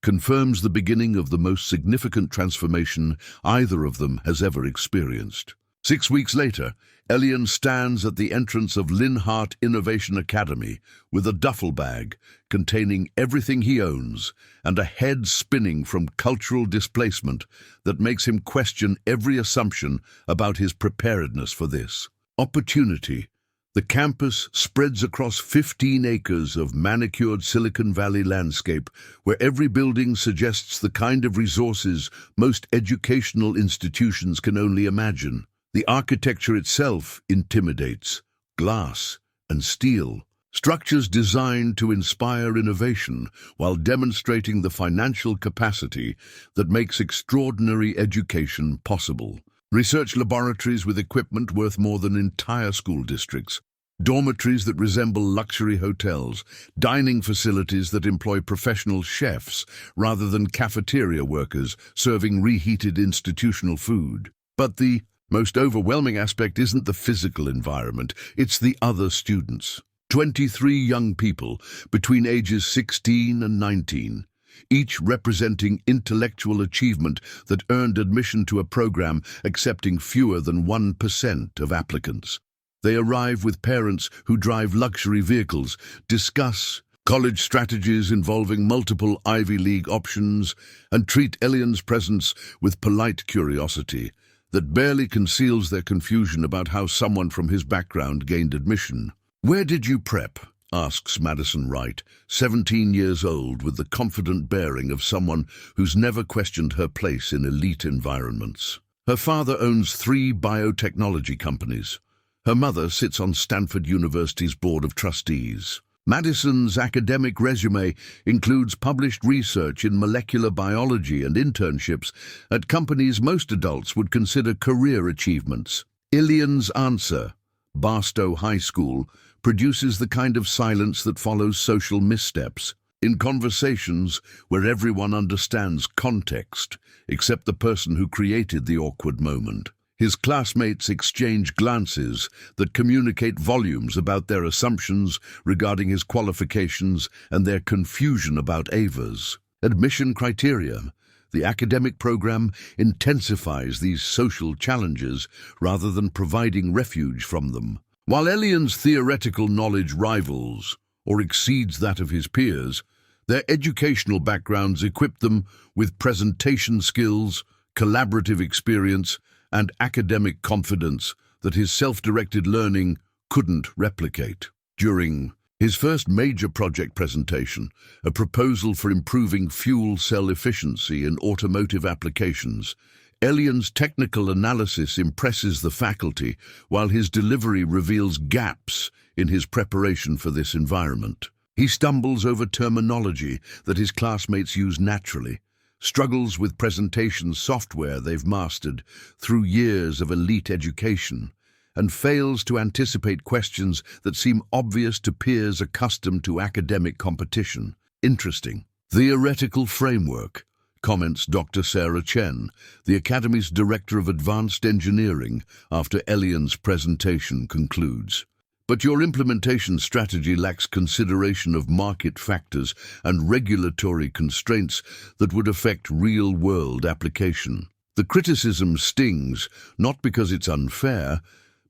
Speaker 1: confirms the beginning of the most significant transformation either of them has ever experienced. 6 weeks later, Elian stands at the entrance of Linhart Innovation Academy with a duffel bag containing everything he owns and a head spinning from cultural displacement that makes him question every assumption about his preparedness for this opportunity. The campus spreads across 15 acres of manicured Silicon Valley landscape, where every building suggests the kind of resources most educational institutions can only imagine. The architecture itself intimidates: glass and steel, structures designed to inspire innovation while demonstrating the financial capacity that makes extraordinary education possible. Research laboratories with equipment worth more than entire school districts, dormitories that resemble luxury hotels, dining facilities that employ professional chefs rather than cafeteria workers serving reheated institutional food. But the most overwhelming aspect isn't the physical environment, it's the other students. 23 young people between ages 16 and 19, each representing intellectual achievement that earned admission to a program accepting fewer than 1% of applicants. They arrive with parents who drive luxury vehicles, discuss college strategies involving multiple Ivy League options, and treat Elian's presence with polite curiosity that barely conceals their confusion about how someone from his background gained admission. "Where did you prep?" asks Madison Wright, 17 years old, with the confident bearing of someone who's never questioned her place in elite environments. Her father owns 3 biotechnology companies. Her mother sits on Stanford University's Board of Trustees. Madison's academic resume includes published research in molecular biology and internships at companies most adults would consider career achievements. Elian's answer, Barstow High School, produces the kind of silence that follows social missteps. In conversations where everyone understands context, except the person who created the awkward moment, his classmates exchange glances that communicate volumes about their assumptions regarding his qualifications and their confusion about Ava's admission criteria. The academic program intensifies these social challenges rather than providing refuge from them. While Elian's theoretical knowledge rivals or exceeds that of his peers, their educational backgrounds equip them with presentation skills, collaborative experience, and academic confidence that his self-directed learning couldn't replicate. During his first major project presentation, a proposal for improving fuel cell efficiency in automotive applications, Elian's technical analysis impresses the faculty, while his delivery reveals gaps in his preparation for this environment. He stumbles over terminology that his classmates use naturally, struggles with presentation software they've mastered through years of elite education, and fails to anticipate questions that seem obvious to peers accustomed to academic competition. Interesting. Theoretical framework, comments Dr. Sarah Chen, the Academy's Director of Advanced Engineering, after Elian's presentation concludes. But your implementation strategy lacks consideration of market factors and regulatory constraints that would affect real-world application. The criticism stings not because it's unfair,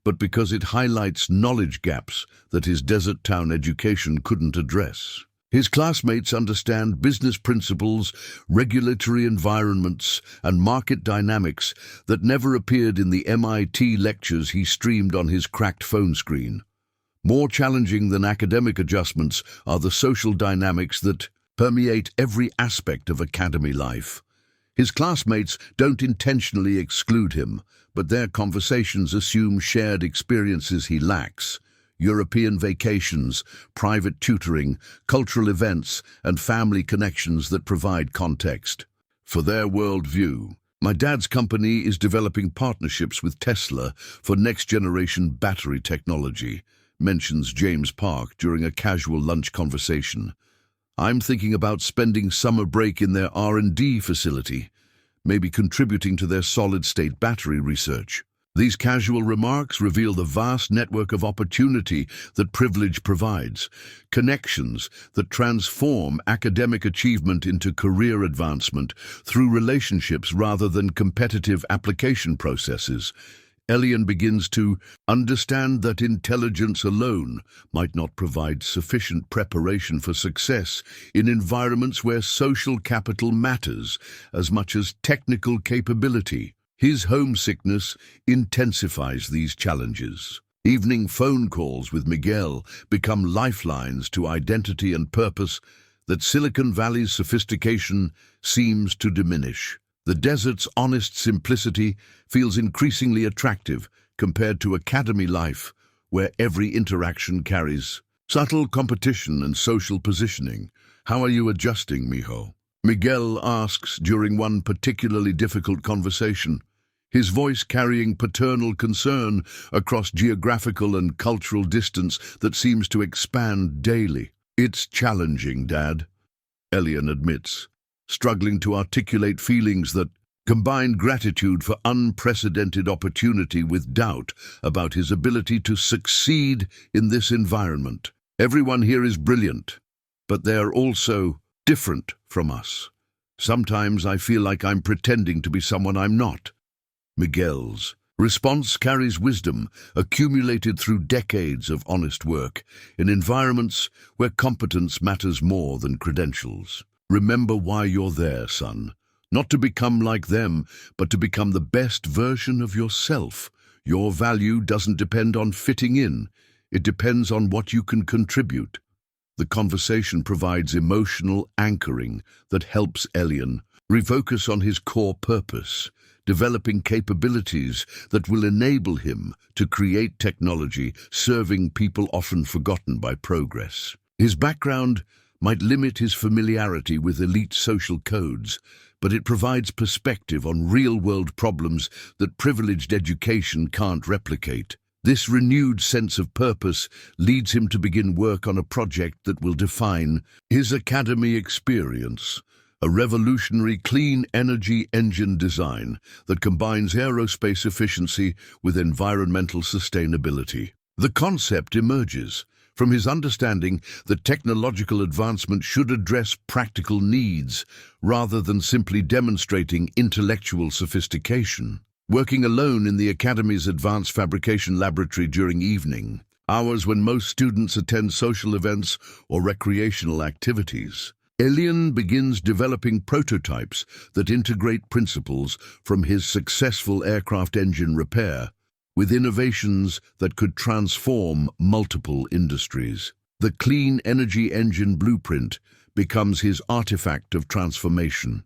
Speaker 1: but because it highlights knowledge gaps that his desert town education couldn't address. His classmates understand business principles, regulatory environments, and market dynamics that never appeared in the MIT lectures he streamed on his cracked phone screen. More challenging than academic adjustments are the social dynamics that permeate every aspect of academy life. His classmates don't intentionally exclude him, but their conversations assume shared experiences he lacks. European vacations, private tutoring, cultural events, and family connections that provide context for their worldview. My dad's company is developing partnerships with Tesla for next-generation battery technology, mentions James Park during a casual lunch conversation. I'm thinking about spending summer break in their R&D facility, maybe contributing to their solid-state battery research. These casual remarks reveal the vast network of opportunity that privilege provides, connections that transform academic achievement into career advancement through relationships rather than competitive application processes. Elian begins to understand that intelligence alone might not provide sufficient preparation for success in environments where social capital matters as much as technical capability. His homesickness intensifies these challenges. Evening phone calls with Miguel become lifelines to identity and purpose that Silicon Valley's sophistication seems to diminish. The desert's honest simplicity feels increasingly attractive compared to academy life, where every interaction carries subtle competition and social positioning. How are you adjusting, mijo? Miguel asks during one particularly difficult conversation, his voice carrying paternal concern across geographical and cultural distance that seems to expand daily. It's challenging, Dad, Elian admits, struggling to articulate feelings that combine gratitude for unprecedented opportunity with doubt about his ability to succeed in this environment. Everyone here is brilliant, but they are also different from us. Sometimes I feel like I'm pretending to be someone I'm not. Miguel's response carries wisdom accumulated through decades of honest work in environments where competence matters more than credentials. Remember why you're there, son. Not to become like them, but to become the best version of yourself. Your value doesn't depend on fitting in. It depends on what you can contribute. The conversation provides emotional anchoring that helps Elian refocus on his core purpose, developing capabilities that will enable him to create technology serving people often forgotten by progress. His background might limit his familiarity with elite social codes, but it provides perspective on real-world problems that privileged education can't replicate. This renewed sense of purpose leads him to begin work on a project that will define his academy experience, a revolutionary clean energy engine design that combines aerospace efficiency with environmental sustainability. The concept emerges from his understanding that technological advancement should address practical needs rather than simply demonstrating intellectual sophistication. Working alone in the Academy's Advanced Fabrication Laboratory during evening, hours when most students attend social events or recreational activities, Elian begins developing prototypes that integrate principles from his successful aircraft engine repair with innovations that could transform multiple industries. The clean energy engine blueprint becomes his artifact of transformation,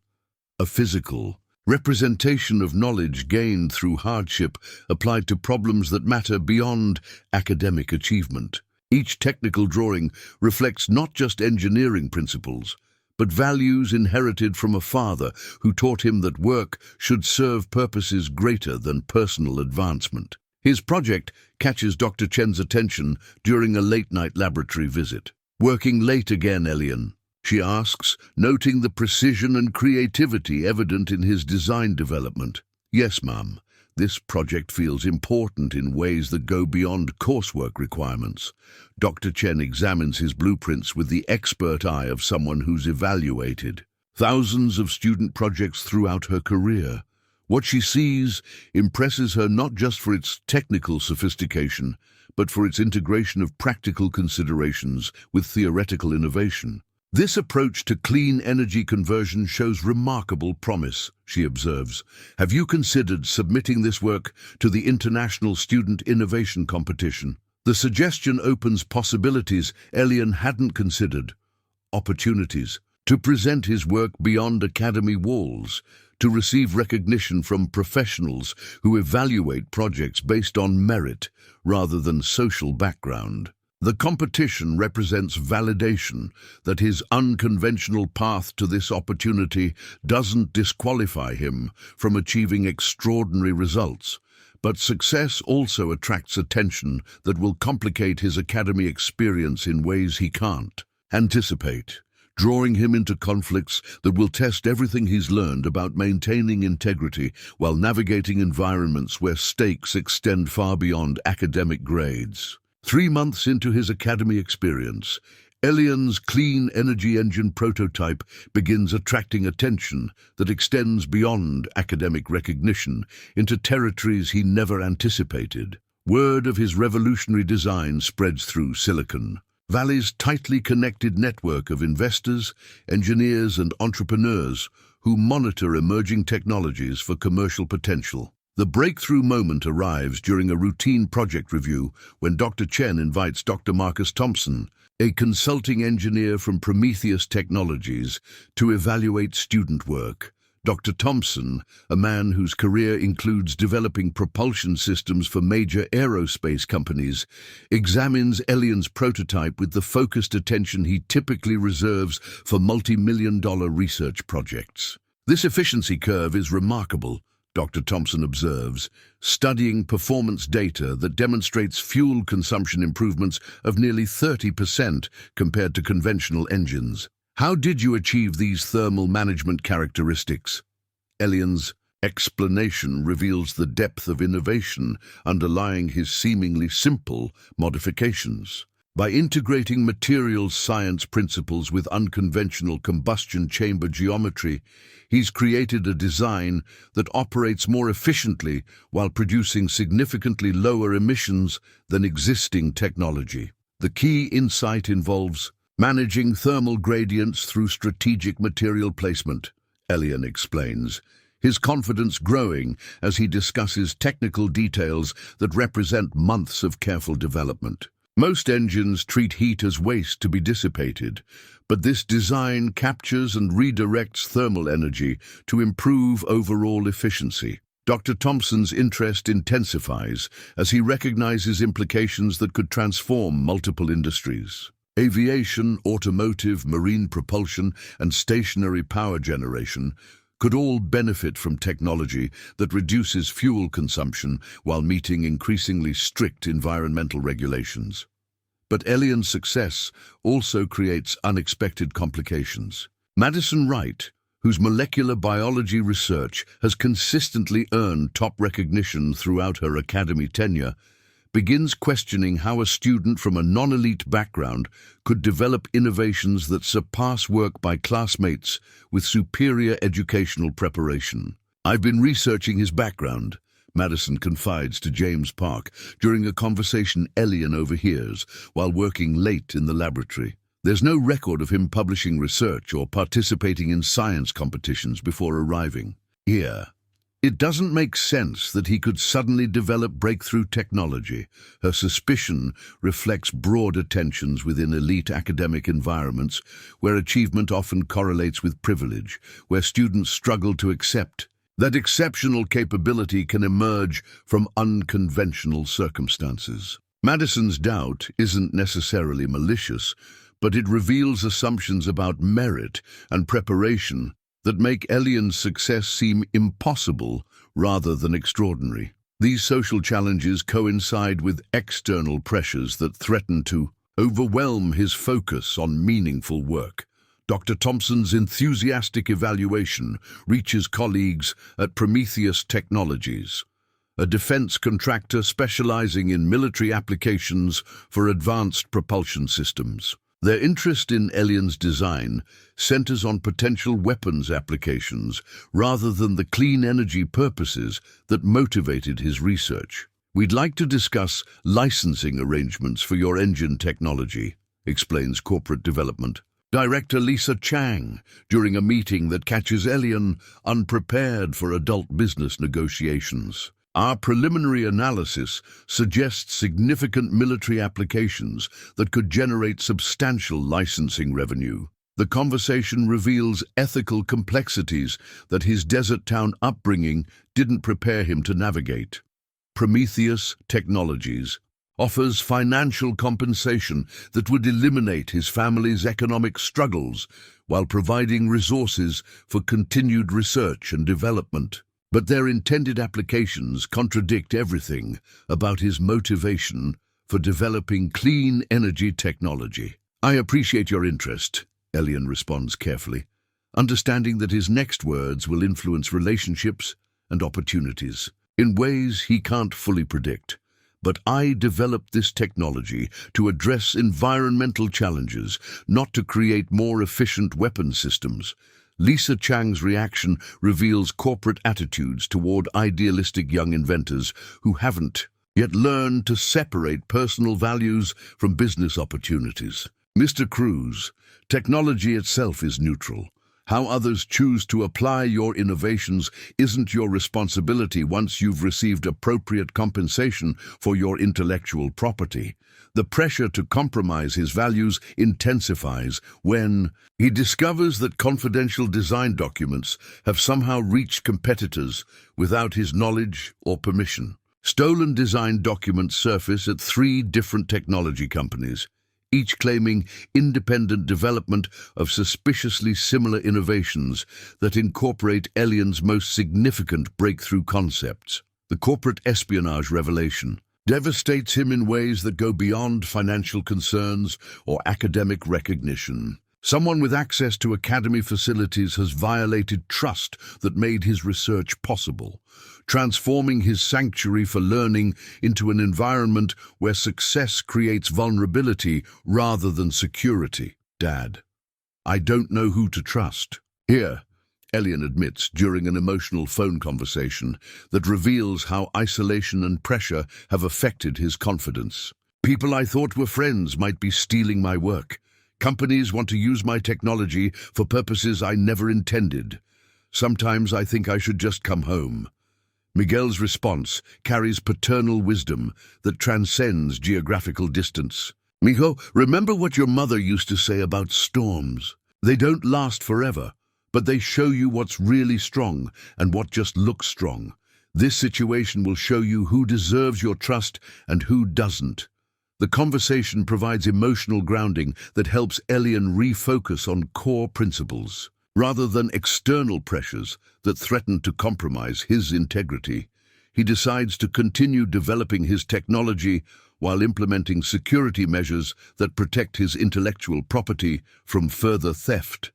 Speaker 1: a physical representation of knowledge gained through hardship applied to problems that matter beyond academic achievement. Each technical drawing reflects not just engineering principles, but values inherited from a father who taught him that work should serve purposes greater than personal advancement. His project catches Dr. Chen's attention during a late-night laboratory visit. "Working late again, Elian?" she asks, noting the precision and creativity evident in his design development. "Yes, ma'am. This project feels important in ways that go beyond coursework requirements." Dr. Chen examines his blueprints with the expert eye of someone who's evaluated thousands of student projects throughout her career. What she sees impresses her not just for its technical sophistication, but for its integration of practical considerations with theoretical innovation. This approach to clean energy conversion shows remarkable promise, she observes. Have you considered submitting this work to the International Student Innovation Competition? The suggestion opens possibilities Elian hadn't considered, opportunities to present his work beyond academy walls, to receive recognition from professionals who evaluate projects based on merit rather than social background. The competition represents validation that his unconventional path to this opportunity doesn't disqualify him from achieving extraordinary results, but success also attracts attention that will complicate his academy experience in ways he can't anticipate, drawing him into conflicts that will test everything he's learned about maintaining integrity while navigating environments where stakes extend far beyond academic grades. 3 months into his academy experience, Elian's clean energy engine prototype begins attracting attention that extends beyond academic recognition into territories he never anticipated. Word of his revolutionary design spreads through Silicon Valley's tightly connected network of investors, engineers, and entrepreneurs who monitor emerging technologies for commercial potential. The breakthrough moment arrives during a routine project review when Dr. Chen invites Dr. Marcus Thompson, a consulting engineer from Prometheus Technologies, to evaluate student work. Dr. Thompson, a man whose career includes developing propulsion systems for major aerospace companies, examines Elian's prototype with the focused attention he typically reserves for multi-million-dollar research projects. This efficiency curve is remarkable, Dr. Thompson observes, studying performance data that demonstrates fuel consumption improvements of nearly 30% compared to conventional engines. How did you achieve these thermal management characteristics? Elian's explanation reveals the depth of innovation underlying his seemingly simple modifications. By integrating materials science principles with unconventional combustion chamber geometry, he's created a design that operates more efficiently while producing significantly lower emissions than existing technology. The key insight involves managing thermal gradients through strategic material placement, Elian explains, his confidence growing as he discusses technical details that represent months of careful development. Most engines treat heat as waste to be dissipated, but this design captures and redirects thermal energy to improve overall efficiency. Dr. Thompson's interest intensifies as he recognizes implications that could transform multiple industries. Aviation, automotive, marine propulsion, and stationary power generation could all benefit from technology that reduces fuel consumption while meeting increasingly strict environmental regulations. But Elian's success also creates unexpected complications. Madison Wright, whose molecular biology research has consistently earned top recognition throughout her academy tenure, begins questioning how a student from a non-elite background could develop innovations that surpass work by classmates with superior educational preparation. I've been researching his background, Madison confides to James Park during a conversation Elian overhears while working late in the laboratory. There's no record of him publishing research or participating in science competitions before arriving here. It doesn't make sense that he could suddenly develop breakthrough technology. Her suspicion reflects broader tensions within elite academic environments where achievement often correlates with privilege, where students struggle to accept that exceptional capability can emerge from unconventional circumstances. Madison's doubt isn't necessarily malicious, but it reveals assumptions about merit and preparation that make Elian's success seem impossible rather than extraordinary. These social challenges coincide with external pressures that threaten to overwhelm his focus on meaningful work. Dr. Thompson's enthusiastic evaluation reaches colleagues at Prometheus Technologies, a defense contractor specializing in military applications for advanced propulsion systems. Their interest in Elian's design centers on potential weapons applications rather than the clean energy purposes that motivated his research. We'd like to discuss licensing arrangements for your engine technology, explains Corporate Development Director Lisa Chang during a meeting that catches Elian unprepared for adult business negotiations. Our preliminary analysis suggests significant military applications that could generate substantial licensing revenue. The conversation reveals ethical complexities that his desert town upbringing didn't prepare him to navigate. Prometheus Technologies offers financial compensation that would eliminate his family's economic struggles while providing resources for continued research and development. But their intended applications contradict everything about his motivation for developing clean energy technology. I appreciate your interest, Elian responds carefully, understanding that his next words will influence relationships and opportunities in ways he can't fully predict. But I developed this technology to address environmental challenges, not to create more efficient weapon systems. Lisa Chang's reaction reveals corporate attitudes toward idealistic young inventors who haven't yet learned to separate personal values from business opportunities. Mr. Cruz, technology itself is neutral. How others choose to apply your innovations isn't your responsibility once you've received appropriate compensation for your intellectual property. The pressure to compromise his values intensifies when he discovers that confidential design documents have somehow reached competitors without his knowledge or permission. Stolen design documents surface at 3 different technology companies, each claiming independent development of suspiciously similar innovations that incorporate Elian's most significant breakthrough concepts. The corporate espionage revelation devastates him in ways that go beyond financial concerns or academic recognition. Someone with access to academy facilities has violated trust that made his research possible, transforming his sanctuary for learning into an environment where success creates vulnerability rather than security. Dad, I don't know who to trust. Here, Elian admits during an emotional phone conversation that reveals how isolation and pressure have affected his confidence. People I thought were friends might be stealing my work. Companies want to use my technology for purposes I never intended. Sometimes I think I should just come home. Miguel's response carries paternal wisdom that transcends geographical distance. Mijo, remember what your mother used to say about storms. They don't last forever, but they show you what's really strong and what just looks strong. This situation will show you who deserves your trust and who doesn't. The conversation provides emotional grounding that helps Elian refocus on core principles, rather than external pressures that threaten to compromise his integrity. He decides to continue developing his technology while implementing security measures that protect his intellectual property from further theft.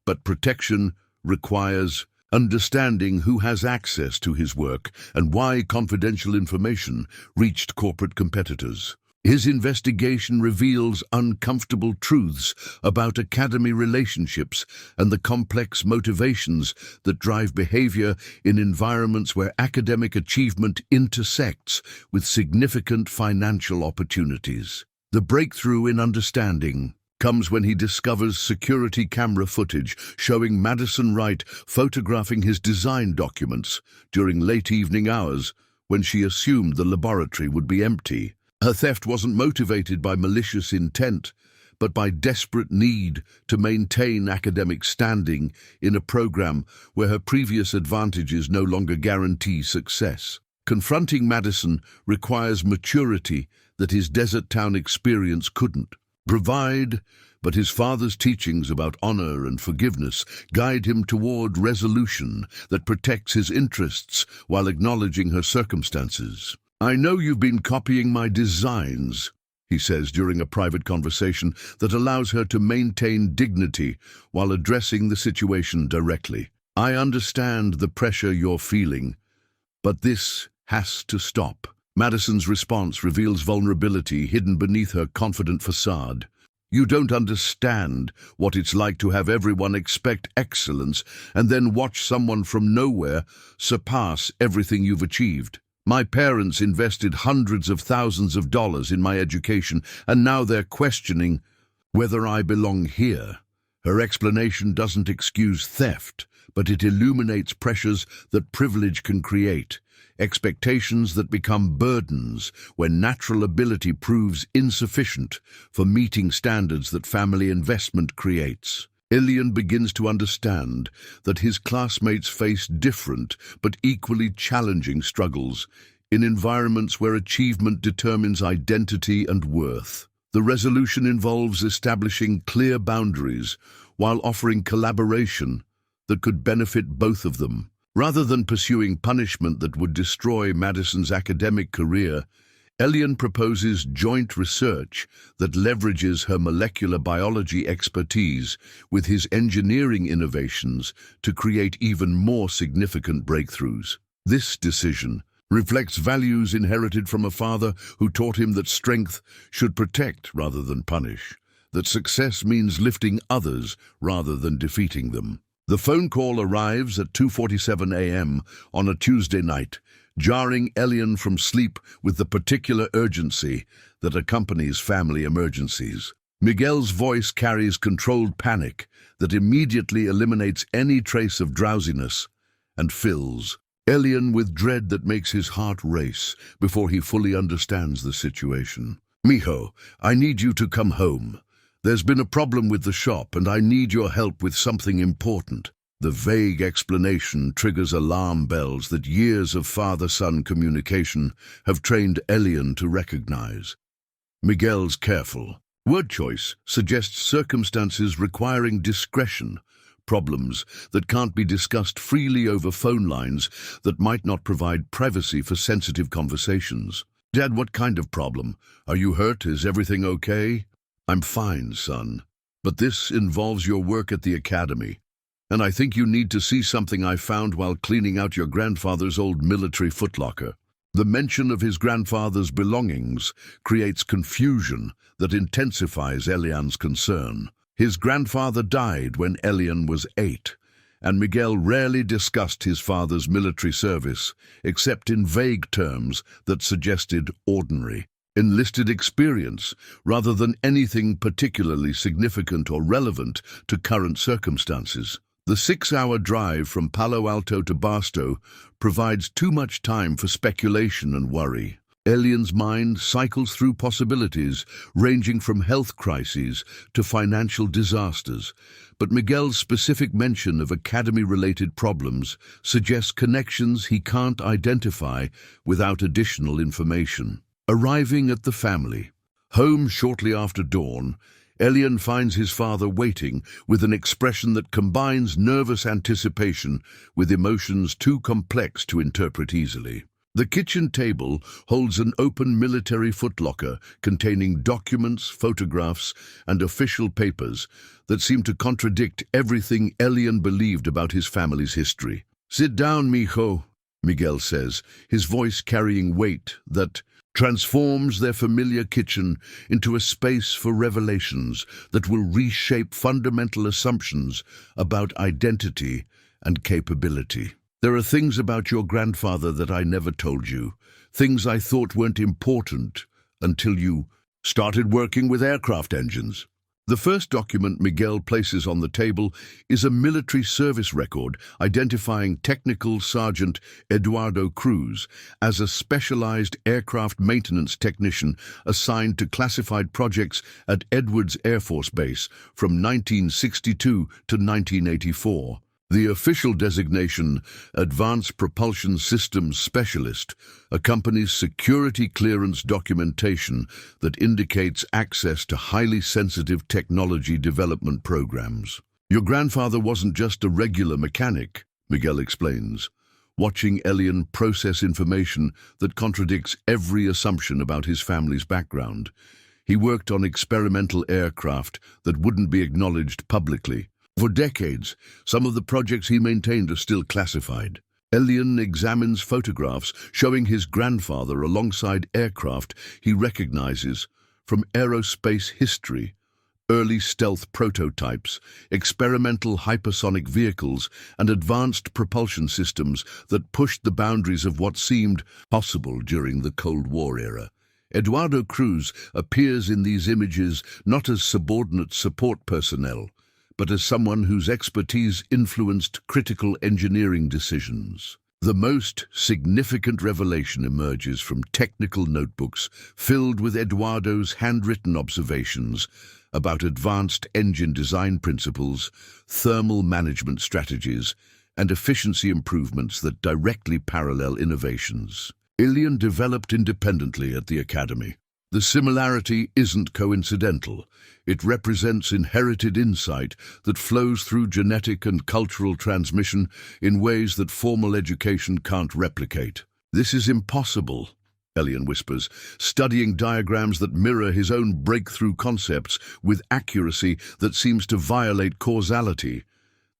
Speaker 1: But protection requires understanding who has access to his work and why confidential information reached corporate competitors. His investigation reveals uncomfortable truths about academy relationships and the complex motivations that drive behavior in environments where academic achievement intersects with significant financial opportunities. The breakthrough in understanding comes when he discovers security camera footage showing Madison Wright photographing his design documents during late evening hours when she assumed the laboratory would be empty. Her theft wasn't motivated by malicious intent, but by desperate need to maintain academic standing in a program where her previous advantages no longer guarantee success. Confronting Madison requires maturity that his desert town experience couldn't provide, but his father's teachings about honor and forgiveness guide him toward resolution that protects his interests while acknowledging her circumstances. I know you've been copying my designs, he says during a private conversation that allows her to maintain dignity while addressing the situation directly. I understand the pressure you're feeling, but this has to stop. Madison's response reveals vulnerability hidden beneath her confident facade. You don't understand what it's like to have everyone expect excellence and then watch someone from nowhere surpass everything you've achieved. My parents invested hundreds of thousands of dollars in my education, and now they're questioning whether I belong here. Her explanation doesn't excuse theft, but it illuminates pressures that privilege can create, expectations that become burdens when natural ability proves insufficient for meeting standards that family investment creates. Elian begins to understand that his classmates face different but equally challenging struggles in environments where achievement determines identity and worth. The resolution involves establishing clear boundaries while offering collaboration that could benefit both of them. Rather than pursuing punishment that would destroy Madison's academic career, Elian proposes joint research that leverages her molecular biology expertise with his engineering innovations to create even more significant breakthroughs. This decision reflects values inherited from a father who taught him that strength should protect rather than punish, that success means lifting others rather than defeating them. The phone call arrives at 2:47 a.m. on a Tuesday night, jarring Elian from sleep with the particular urgency that accompanies family emergencies. Miguel's voice carries controlled panic that immediately eliminates any trace of drowsiness and fills Elian with dread that makes his heart race before he fully understands the situation. "Mijo, I need you to come home. There's been a problem with the shop and I need your help with something important." The vague explanation triggers alarm bells that years of father-son communication have trained Elian to recognize. Miguel's careful word choice suggests circumstances requiring discretion, problems that can't be discussed freely over phone lines that might not provide privacy for sensitive conversations. "Dad, what kind of problem? Are you hurt? Is everything okay?" "I'm fine, son. But this involves your work at the academy. And I think you need to see something I found while cleaning out your grandfather's old military footlocker." The mention of his grandfather's belongings creates confusion that intensifies Elian's concern. His grandfather died when Elian was 8, and Miguel rarely discussed his father's military service, except in vague terms that suggested ordinary, enlisted experience, rather than anything particularly significant or relevant to current circumstances. The 6-hour drive from Palo Alto to Barstow provides too much time for speculation and worry. Elian's mind cycles through possibilities ranging from health crises to financial disasters, but Miguel's specific mention of academy-related problems suggests connections he can't identify without additional information. Arriving at the family home shortly after dawn, Elian finds his father waiting with an expression that combines nervous anticipation with emotions too complex to interpret easily. The kitchen table holds an open military footlocker containing documents, photographs, and official papers that seem to contradict everything Elian believed about his family's history. "Sit down, mijo," Miguel says, his voice carrying weight that transforms their familiar kitchen into a space for revelations that will reshape fundamental assumptions about identity and capability. "There are things about your grandfather that I never told you, things I thought weren't important until you started working with aircraft engines." The first document Miguel places on the table is a military service record identifying Technical Sergeant Eduardo Cruz as a specialized aircraft maintenance technician assigned to classified projects at Edwards Air Force Base from 1962 to 1984. The official designation, Advanced Propulsion Systems Specialist, accompanies security clearance documentation that indicates access to highly sensitive technology development programs. "Your grandfather wasn't just a regular mechanic," Miguel explains, watching Elian process information that contradicts every assumption about his family's background. He worked on experimental aircraft that wouldn't be acknowledged publicly. For decades, some of the projects he maintained are still classified. Elian examines photographs showing his grandfather alongside aircraft he recognizes from aerospace history, early stealth prototypes, experimental hypersonic vehicles, and advanced propulsion systems that pushed the boundaries of what seemed possible during the Cold War era. Eduardo Cruz appears in these images not as subordinate support personnel, but as someone whose expertise influenced critical engineering decisions. The most significant revelation emerges from technical notebooks filled with Eduardo's handwritten observations about advanced engine design principles, thermal management strategies, and efficiency improvements that directly parallel innovations Elian developed independently at the Academy. The similarity isn't coincidental. It represents inherited insight that flows through genetic and cultural transmission in ways that formal education can't replicate. "This is impossible," Elian whispers, studying diagrams that mirror his own breakthrough concepts with accuracy that seems to violate causality.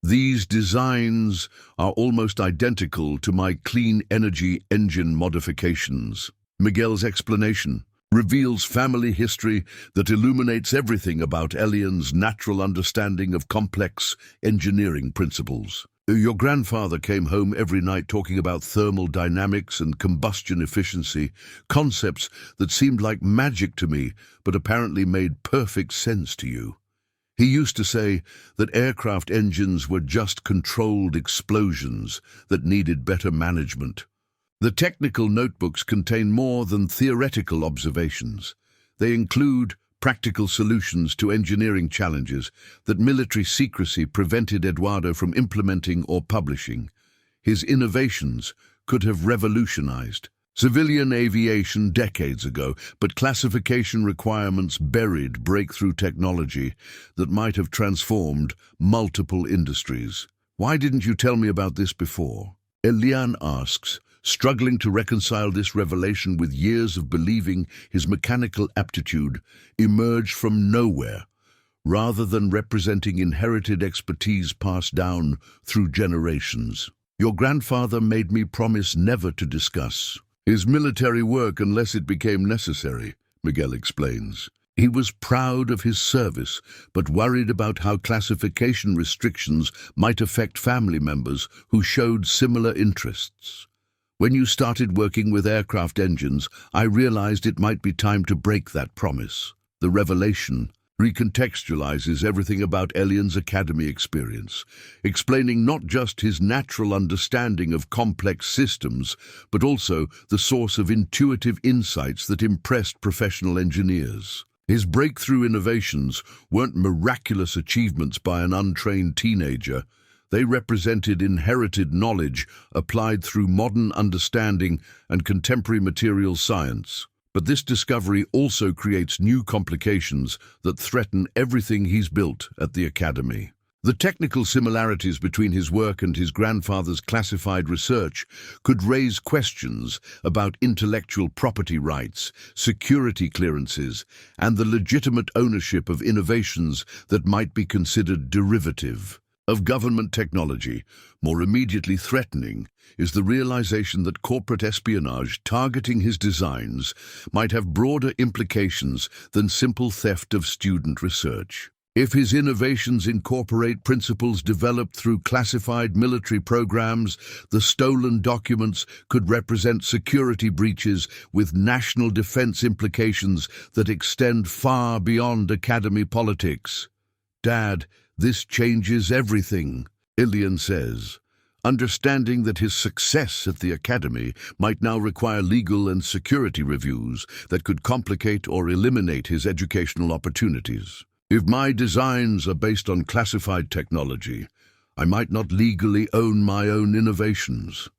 Speaker 1: "These designs are almost identical to my clean energy engine modifications." Miguel's explanation reveals family history that illuminates everything about Elian's natural understanding of complex engineering principles. "Your grandfather came home every night talking about thermal dynamics and combustion efficiency, concepts that seemed like magic to me, but apparently made perfect sense to you. He used to say that aircraft engines were just controlled explosions that needed better management." The technical notebooks contain more than theoretical observations. They include practical solutions to engineering challenges that military secrecy prevented Eduardo from implementing or publishing. His innovations could have revolutionized civilian aviation decades ago, but classification requirements buried breakthrough technology that might have transformed multiple industries. "Why didn't you tell me about this before?" Elian asks, struggling to reconcile this revelation with years of believing his mechanical aptitude emerged from nowhere, rather than representing inherited expertise passed down through generations. "Your grandfather made me promise never to discuss his military work unless it became necessary," Miguel explains. He was proud of his service, but worried about how classification restrictions might affect family members who showed similar interests. "When you started working with aircraft engines, I realized it might be time to break that promise." The revelation recontextualizes everything about Elian's academy experience, explaining not just his natural understanding of complex systems, but also the source of intuitive insights that impressed professional engineers. His breakthrough innovations weren't miraculous achievements by an untrained teenager. They represented inherited knowledge applied through modern understanding and contemporary material science. But this discovery also creates new complications that threaten everything he's built at the Academy. The technical similarities between his work and his grandfather's classified research could raise questions about intellectual property rights, security clearances, and the legitimate ownership of innovations that might be considered derivative of government technology. More immediately threatening is the realization that corporate espionage targeting his designs might have broader implications than simple theft of student research. If his innovations incorporate principles developed through classified military programs, the stolen documents could represent security breaches with national defense implications that extend far beyond academy politics. "Dad, this changes everything," Elian says, understanding that his success at the Academy might now require legal and security reviews that could complicate or eliminate his educational opportunities. "If my designs are based on classified technology, I might not legally own my own innovations."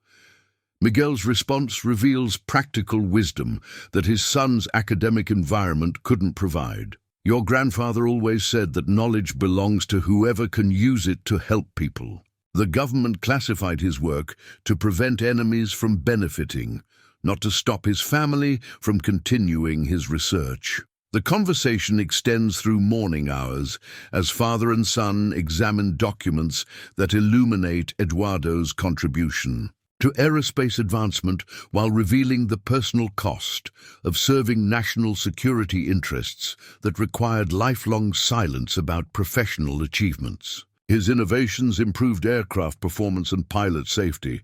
Speaker 1: Miguel's response reveals practical wisdom that his son's academic environment couldn't provide. "Your grandfather always said that knowledge belongs to whoever can use it to help people." The government classified his work to prevent enemies from benefiting, not to stop his family from continuing his research. The conversation extends through morning hours as father and son examine documents that illuminate Eduardo's contribution. to aerospace advancement while revealing the personal cost of serving national security interests that required lifelong silence about professional achievements. His innovations improved aircraft performance and pilot safety,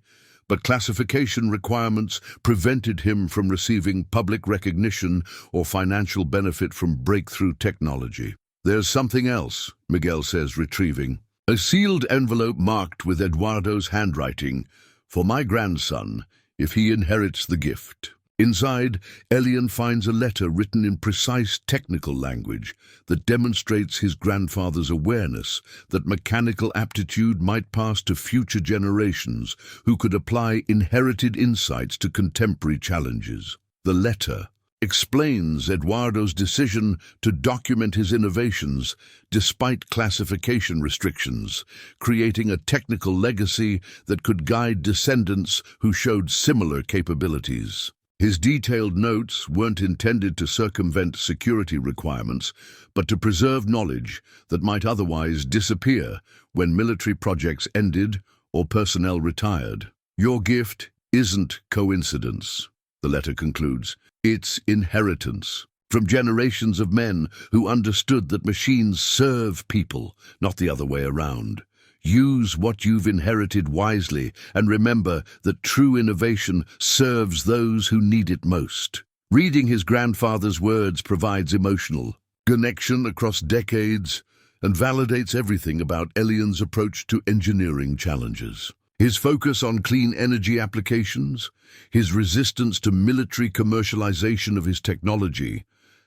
Speaker 1: but classification requirements prevented him from receiving public recognition or financial benefit from breakthrough technology. "There's something else," Miguel says, retrieving a sealed envelope marked with Eduardo's handwriting, "for my grandson, if he inherits the gift." Inside, Elian finds a letter written in precise technical language that demonstrates his grandfather's awareness that mechanical aptitude might pass to future generations who could apply inherited insights to contemporary challenges. The letter explains Eduardo's decision to document his innovations despite classification restrictions, creating a technical legacy that could guide descendants who showed similar capabilities. His detailed notes weren't intended to circumvent security requirements, but to preserve knowledge that might otherwise disappear when military projects ended or personnel retired. "Your gift isn't coincidence," the letter concludes. "It's inheritance from generations of men who understood that machines serve people, not the other way around. Use what you've inherited wisely, and remember that true innovation serves those who need it most." Reading his grandfather's words provides emotional connection across decades and validates everything about Elian's approach to engineering challenges. His focus on clean energy applications, his resistance to military commercialization of his technology,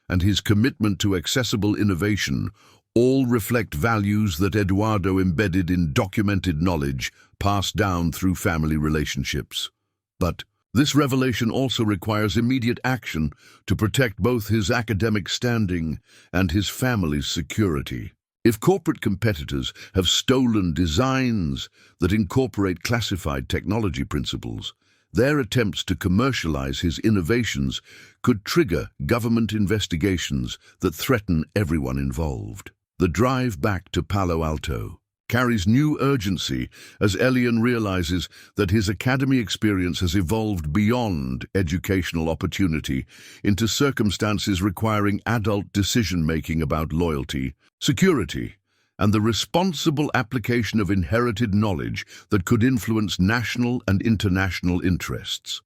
Speaker 1: and his commitment to accessible innovation all reflect values that Eduardo embedded in documented knowledge passed down through family relationships. But this revelation also requires immediate action to protect both his academic standing and his family's security. If corporate competitors have stolen designs that incorporate classified technology principles, their attempts to commercialize his innovations could trigger government investigations that threaten everyone involved. The drive back to Palo Alto carries new urgency as Elian realizes that his academy experience has evolved beyond educational opportunity into circumstances requiring adult decision-making about loyalty, security, and the responsible application of inherited knowledge that could influence national and international interests.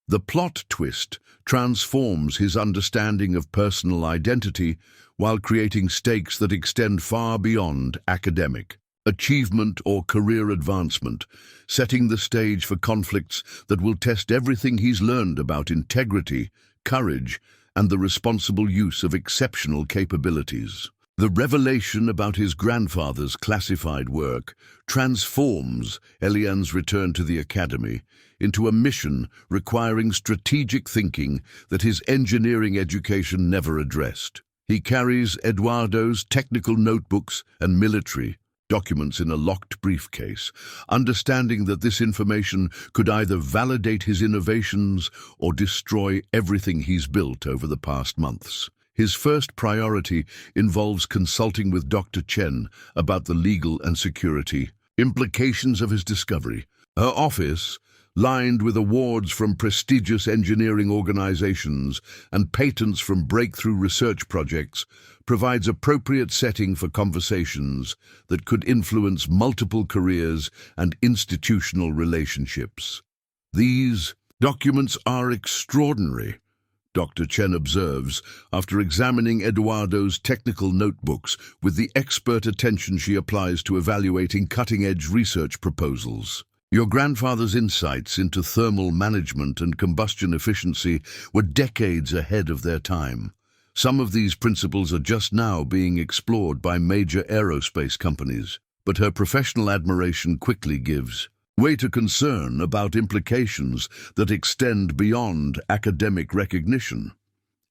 Speaker 1: The plot twist transforms his understanding of personal identity while creating stakes that extend far beyond academic achievement or career advancement, setting the stage for conflicts that will test everything he's learned about integrity, courage, and the responsible use of exceptional capabilities. The revelation about his grandfather's classified work transforms Elian's return to the academy into a mission requiring strategic thinking that his engineering education never addressed. He carries Eduardo's technical notebooks and military documents in a locked briefcase, understanding that this information could either validate his innovations or destroy everything he's built over the past months. His first priority involves consulting with Dr. Chen about the legal and security implications of his discovery. Her office, lined with awards from prestigious engineering organizations and patents from breakthrough research projects, provides appropriate setting for conversations that could influence multiple careers and institutional relationships. "These documents are extraordinary," Dr. Chen observes after examining Eduardo's technical notebooks with the expert attention she applies to evaluating cutting-edge research proposals. "Your grandfather's insights into thermal management and combustion efficiency were decades ahead of their time. Some of these principles are just now being explored by major aerospace companies, but her professional admiration quickly gives way to concern about implications that extend beyond academic recognition.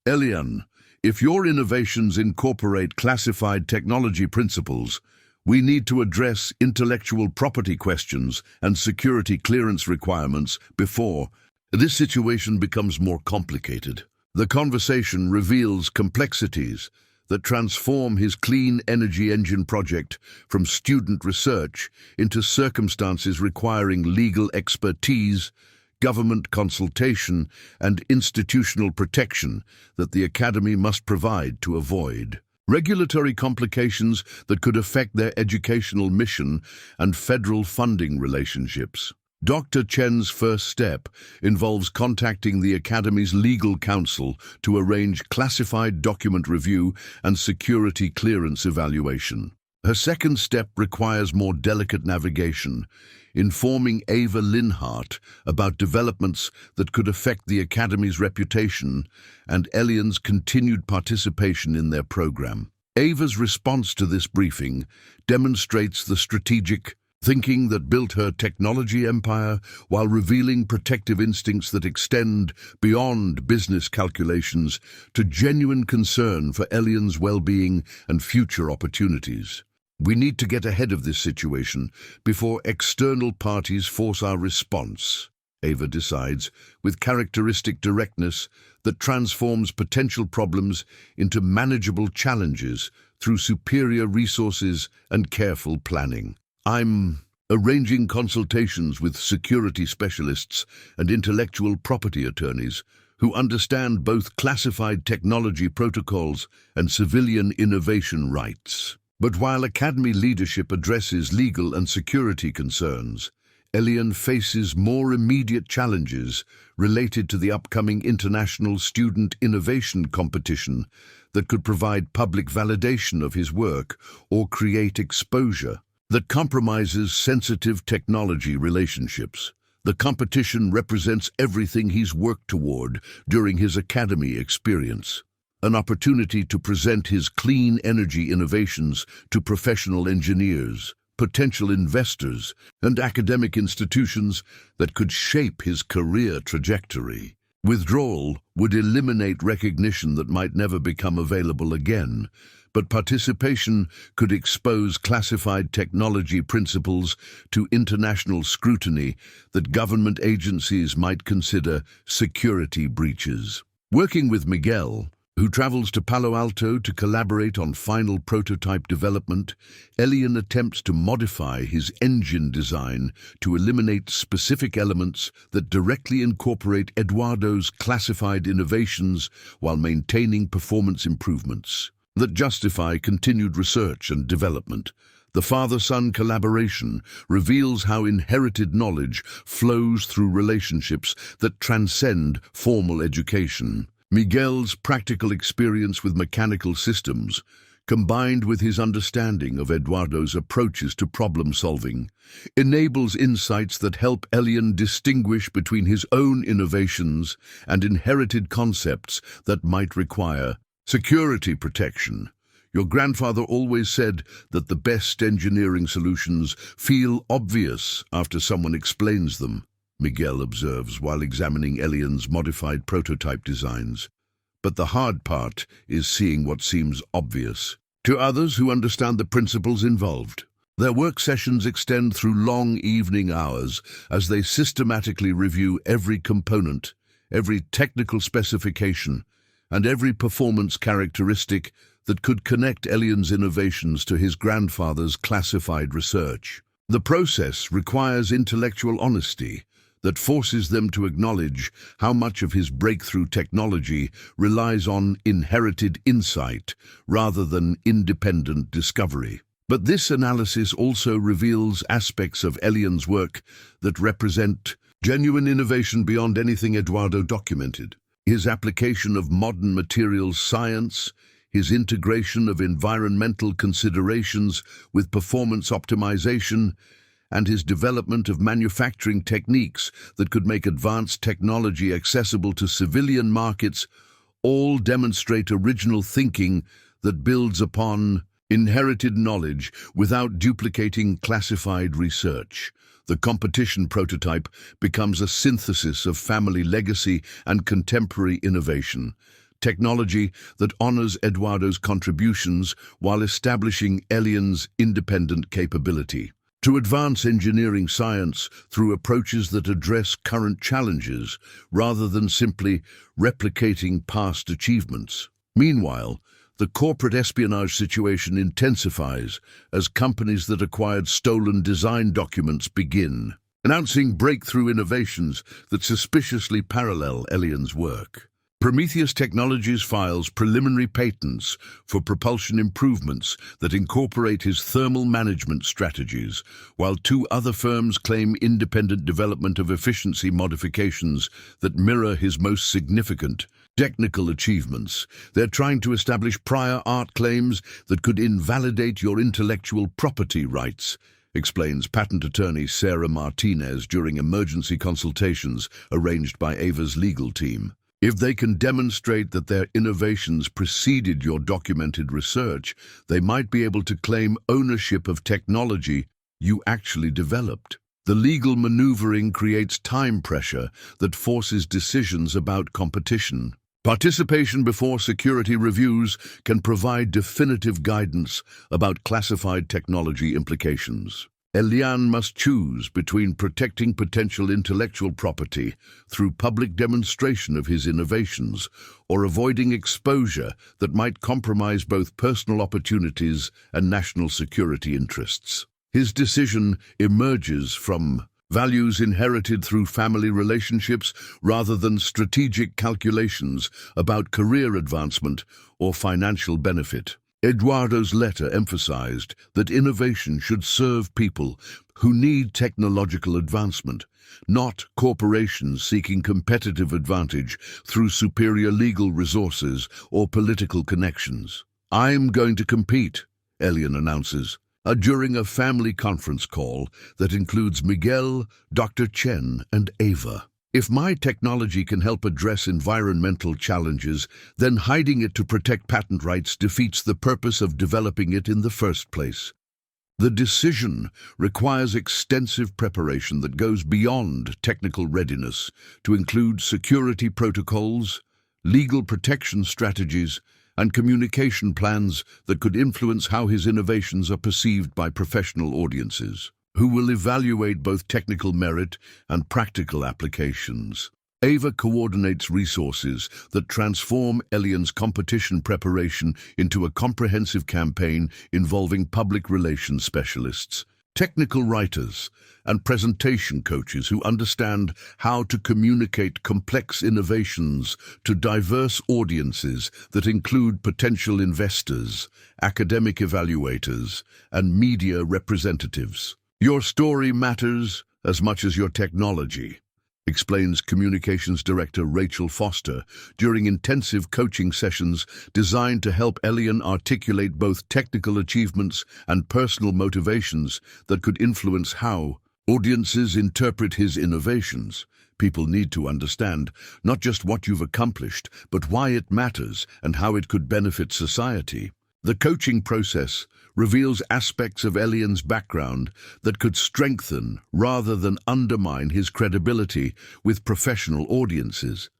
Speaker 1: Elian, if your innovations incorporate classified technology principles, we need to address intellectual property questions and security clearance requirements before this situation becomes more complicated." The conversation reveals complexities that transform his clean energy engine project from student research into circumstances requiring legal expertise, government consultation, and institutional protection that the Academy must provide to avoid regulatory complications that could affect their educational mission and federal funding relationships. Dr. Chen's first step involves contacting the Academy's legal counsel to arrange classified document review and security clearance evaluation. Her second step requires more delicate navigation, informing Ava Linhart about developments that could affect the Academy's reputation and Elian's continued participation in their program. Ava's response to this briefing demonstrates the strategic thinking that built her technology empire while revealing protective instincts that extend beyond business calculations to genuine concern for Elian's well-being and future opportunities. We need to get ahead of this situation before external parties force our response, Ava decides, with characteristic directness that transforms potential problems into manageable challenges through superior resources and careful planning. I'm arranging consultations with security specialists and intellectual property attorneys who understand both classified technology protocols and civilian innovation rights. But while Academy leadership addresses legal and security concerns, Elian faces more immediate challenges related to the upcoming International Student Innovation Competition that could provide public validation of his work or create exposure that compromises sensitive technology relationships. The competition represents everything he's worked toward during his Academy experience. An opportunity to present his clean energy innovations to professional engineers, potential investors, and academic institutions that could shape his career trajectory. Withdrawal would eliminate recognition that might never become available again, but participation could expose classified technology principles to international scrutiny that government agencies might consider security breaches. Working with Miguel, who travels to Palo Alto to collaborate on final prototype development, Elian attempts to modify his engine design to eliminate specific elements that directly incorporate Eduardo's classified innovations while maintaining performance improvements that justify continued research and development. The father-son collaboration reveals how inherited knowledge flows through relationships that transcend formal education. Miguel's practical experience with mechanical systems, combined with his understanding of Eduardo's approaches to problem-solving, enables insights that help Elian distinguish between his own innovations and inherited concepts that might require security protection. Your grandfather always said that the best engineering solutions feel obvious after someone explains them, Miguel observes while examining Elian's modified prototype designs. But the hard part is seeing what seems obvious to others who understand the principles involved. Their work sessions extend through long evening hours as they systematically review every component, every technical specification, and every performance characteristic that could connect Elian's innovations to his grandfather's classified research. The process requires intellectual honesty that forces them to acknowledge how much of his breakthrough technology relies on inherited insight rather than independent discovery. But this analysis also reveals aspects of Elian's work that represent genuine innovation beyond anything Eduardo documented. His application of modern materials science, his integration of environmental considerations with performance optimization, and his development of manufacturing techniques that could make advanced technology accessible to civilian markets all demonstrate original thinking that builds upon inherited knowledge without duplicating classified research. The competition prototype becomes a synthesis of family legacy and contemporary innovation, technology that honors Eduardo's contributions while establishing Elian's independent capability. To advance engineering science through approaches that address current challenges rather than simply replicating past achievements. Meanwhile, The corporate espionage situation intensifies as companies that acquired stolen design documents begin announcing breakthrough innovations that suspiciously parallel Elian's work. Prometheus Technologies files preliminary patents for propulsion improvements that incorporate his thermal management strategies, while two other firms claim independent development of efficiency modifications that mirror his most significant technical achievements. They're trying to establish prior art claims that could invalidate your intellectual property rights, explains patent attorney Sarah Martinez during emergency consultations arranged by Ava's legal team. If they can demonstrate that their innovations preceded your documented research, they might be able to claim ownership of technology you actually developed. The legal maneuvering creates time pressure that forces decisions about competition. Participation before security reviews can provide definitive guidance about classified technology implications. Elian must choose between protecting potential intellectual property through public demonstration of his innovations or avoiding exposure that might compromise both personal opportunities and national security interests. His decision emerges from values inherited through family relationships rather than strategic calculations about career advancement or financial benefit. Eduardo's letter emphasized that innovation should serve people who need technological advancement, not corporations seeking competitive advantage through superior legal resources or political connections. "I'm going to compete," Elian announces, during a family conference call that includes Miguel, Dr. Chen, and Ava. "If my technology can help address environmental challenges, then hiding it to protect patent rights defeats the purpose of developing it in the first place." The decision requires extensive preparation that goes beyond technical readiness to include security protocols, legal protection strategies, and communication plans that could influence how his innovations are perceived by professional audiences, who will evaluate both technical merit and practical applications. Ava coordinates resources that transform Elian's competition preparation into a comprehensive campaign involving public relations specialists, technical writers, and presentation coaches who understand how to communicate complex innovations to diverse audiences that include potential investors, academic evaluators, and media representatives. "Your story matters as much as your technology," explains Communications Director Rachel Foster during intensive coaching sessions designed to help Elian articulate both technical achievements and personal motivations that could influence how audiences interpret his innovations. People need to understand not just what you've accomplished, but why it matters and how it could benefit society. The coaching process reveals aspects of Elian's background that could strengthen rather than undermine his credibility with professional audiences.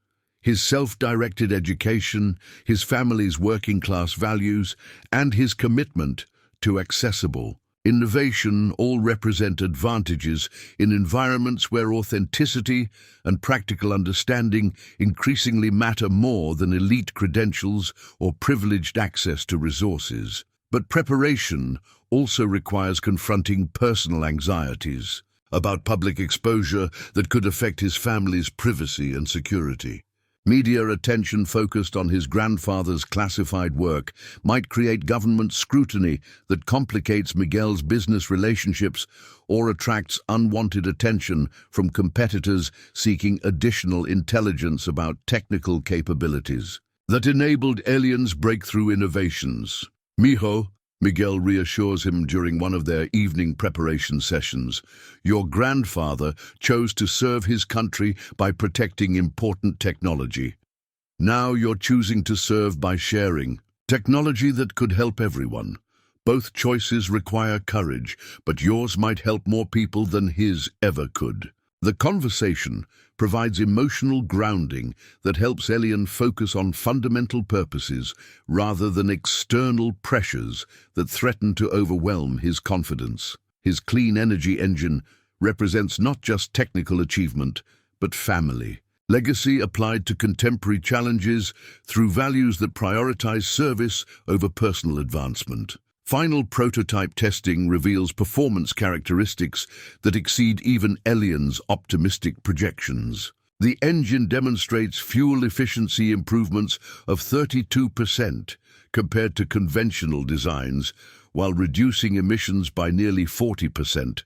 Speaker 1: His self-directed education, his family's working-class values, and his commitment to accessible innovation all represent advantages in environments where authenticity and practical understanding increasingly matter more than elite credentials or privileged access to resources. But preparation also requires confronting personal anxieties about public exposure that could affect his family's privacy and security. Media attention focused on his grandfather's classified work might create government scrutiny that complicates Miguel's business relationships or attracts unwanted attention from competitors seeking additional intelligence about technical capabilities that enabled Elian's breakthrough innovations. "Mijo," Miguel reassures him during one of their evening preparation sessions, "your grandfather chose to serve his country by protecting important technology. Now you're choosing to serve by sharing technology that could help everyone. Both choices require courage, but yours might help more people than his ever could." The conversation provides emotional grounding that helps Elian focus on fundamental purposes rather than external pressures that threaten to overwhelm his confidence. His clean energy engine represents not just technical achievement, but family, Legacy applied to contemporary challenges through values that prioritize service over personal advancement. Final prototype testing reveals performance characteristics that exceed even Elian's optimistic projections. The engine demonstrates fuel efficiency improvements of 32% compared to conventional designs, while reducing emissions by nearly 40%,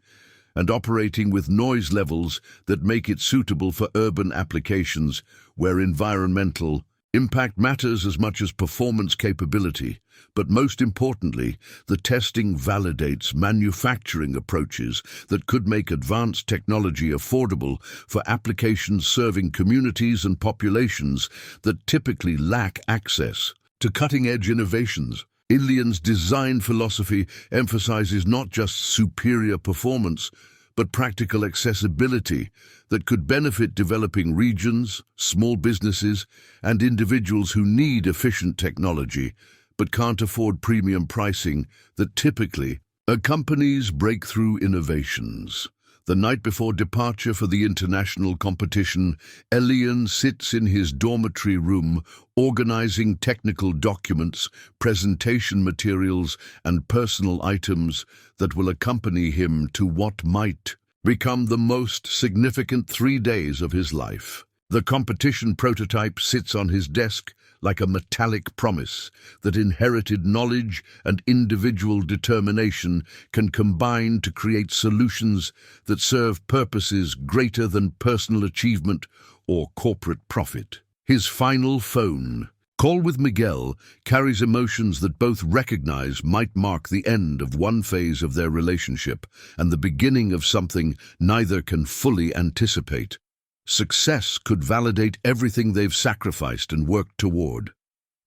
Speaker 1: and operating with noise levels that make it suitable for urban applications where environmental impact matters as much as performance capability. But most importantly, the testing validates manufacturing approaches that could make advanced technology affordable for applications serving communities and populations that typically lack access to cutting-edge innovations. Elian's design philosophy emphasizes not just superior performance, but practical accessibility that could benefit developing regions, small businesses, and individuals who need efficient technology but can't afford premium pricing that typically accompanies breakthrough innovations. The night before departure for the international competition, Elian sits in his dormitory room, organizing technical documents, presentation materials, and personal items that will accompany him to what might become the most significant 3 days of his life. The competition prototype sits on his desk like a metallic promise that inherited knowledge and individual determination can combine to create solutions that serve purposes greater than personal achievement or corporate profit. His final phone call with Miguel carries emotions that both recognize might mark the end of one phase of their relationship and the beginning of something neither can fully anticipate. Success could validate everything they've sacrificed and worked toward,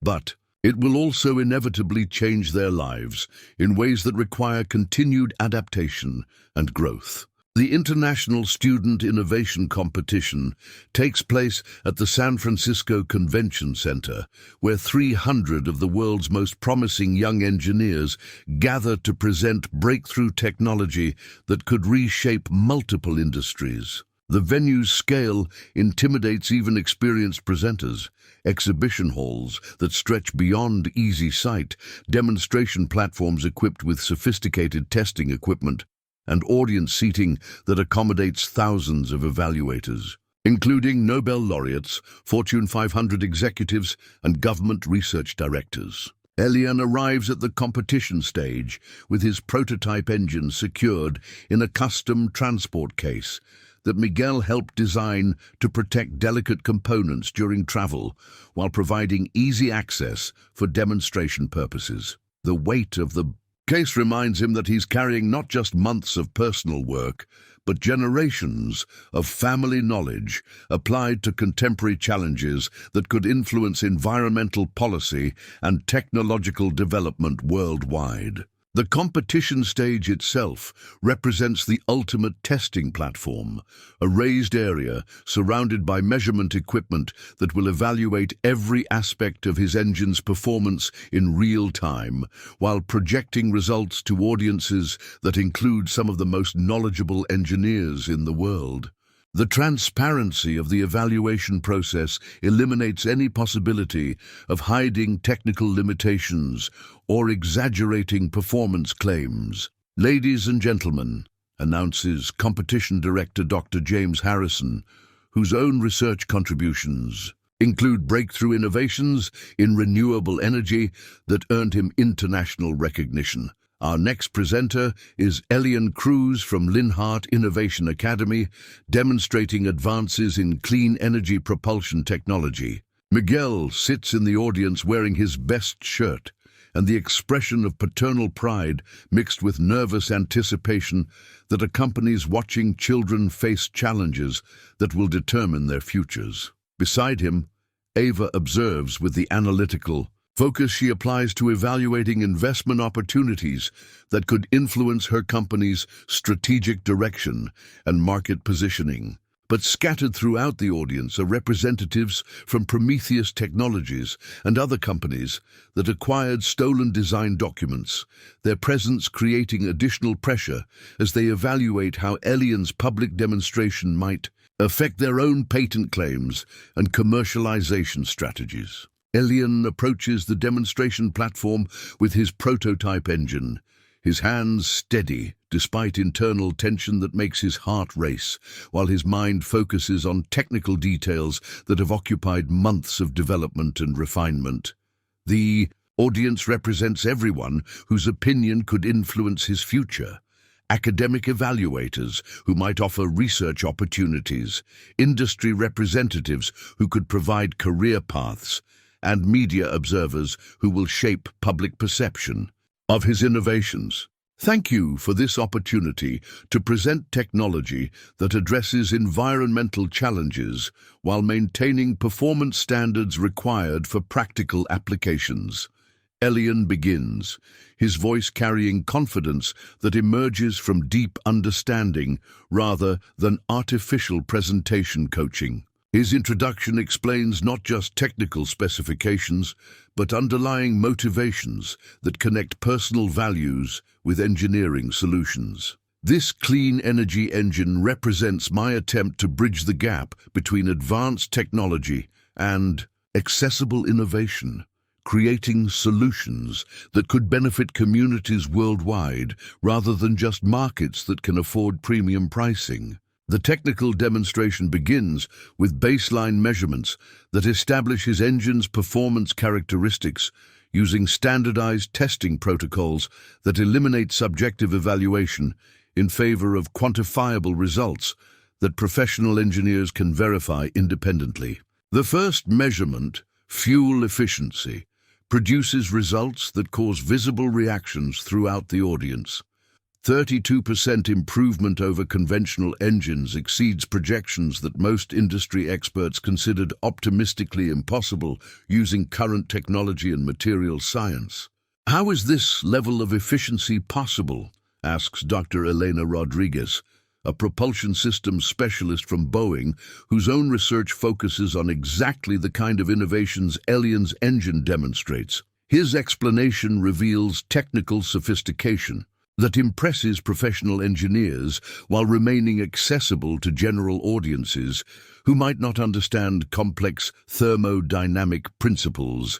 Speaker 1: but it will also inevitably change their lives in ways that require continued adaptation and growth. The International Student Innovation Competition takes place at the San Francisco Convention Center, where 300 of the world's most promising young engineers gather to present breakthrough technology that could reshape multiple industries. The venue's scale intimidates even experienced presenters. Exhibition halls that stretch beyond easy sight, demonstration platforms equipped with sophisticated testing equipment, and audience seating that accommodates thousands of evaluators, including Nobel laureates, Fortune 500 executives, and government research directors. Elian arrives at the competition stage with his prototype engine secured in a custom transport case that Miguel helped design to protect delicate components during travel while providing easy access for demonstration purposes. The weight of the case reminds him that he's carrying not just months of personal work, but generations of family knowledge applied to contemporary challenges that could influence environmental policy and technological development worldwide. The competition stage itself represents the ultimate testing platform, a raised area surrounded by measurement equipment that will evaluate every aspect of his engine's performance in real time, while projecting results to audiences that include some of the most knowledgeable engineers in the world. The transparency of the evaluation process eliminates any possibility of hiding technical limitations or exaggerating performance claims. Ladies and gentlemen, announces competition director Dr. James Harrison, whose own research contributions include breakthrough innovations in renewable energy that earned him international recognition. Our next presenter is Elian Cruz from Linhart Innovation Academy, demonstrating advances in clean energy propulsion technology. Miguel sits in the audience wearing his best shirt, and the expression of paternal pride mixed with nervous anticipation that accompanies watching children face challenges that will determine their futures. Beside him, Ava observes with the analytical focus she applies to evaluating investment opportunities that could influence her company's strategic direction and market positioning. But scattered throughout the audience are representatives from Prometheus Technologies and other companies that acquired stolen design documents, their presence creating additional pressure as they evaluate how Elian's public demonstration might affect their own patent claims and commercialization strategies. Elian approaches the demonstration platform with his prototype engine, his hands steady despite internal tension that makes his heart race, while his mind focuses on technical details that have occupied months of development and refinement. The audience represents everyone whose opinion could influence his future. Academic evaluators who might offer research opportunities, industry representatives who could provide career paths, and media observers who will shape public perception of his innovations. Thank you for this opportunity to present technology that addresses environmental challenges while maintaining performance standards required for practical applications. Elian begins, his voice carrying confidence that emerges from deep understanding rather than artificial presentation coaching. His introduction explains not just technical specifications, but underlying motivations that connect personal values with engineering solutions. This clean energy engine represents my attempt to bridge the gap between advanced technology and accessible innovation, creating solutions that could benefit communities worldwide rather than just markets that can afford premium pricing. The technical demonstration begins with baseline measurements that establish his engine's performance characteristics using standardized testing protocols that eliminate subjective evaluation in favor of quantifiable results that professional engineers can verify independently. The first measurement, fuel efficiency, produces results that cause visible reactions throughout the audience. 32% improvement over conventional engines exceeds projections that most industry experts considered optimistically impossible using current technology and material science. How is this level of efficiency possible? Asks Dr. Elena Rodriguez, a propulsion systems specialist from Boeing, whose own research focuses on exactly the kind of innovations Elian's engine demonstrates. His explanation reveals technical sophistication that impresses professional engineers while remaining accessible to general audiences who might not understand complex thermodynamic principles,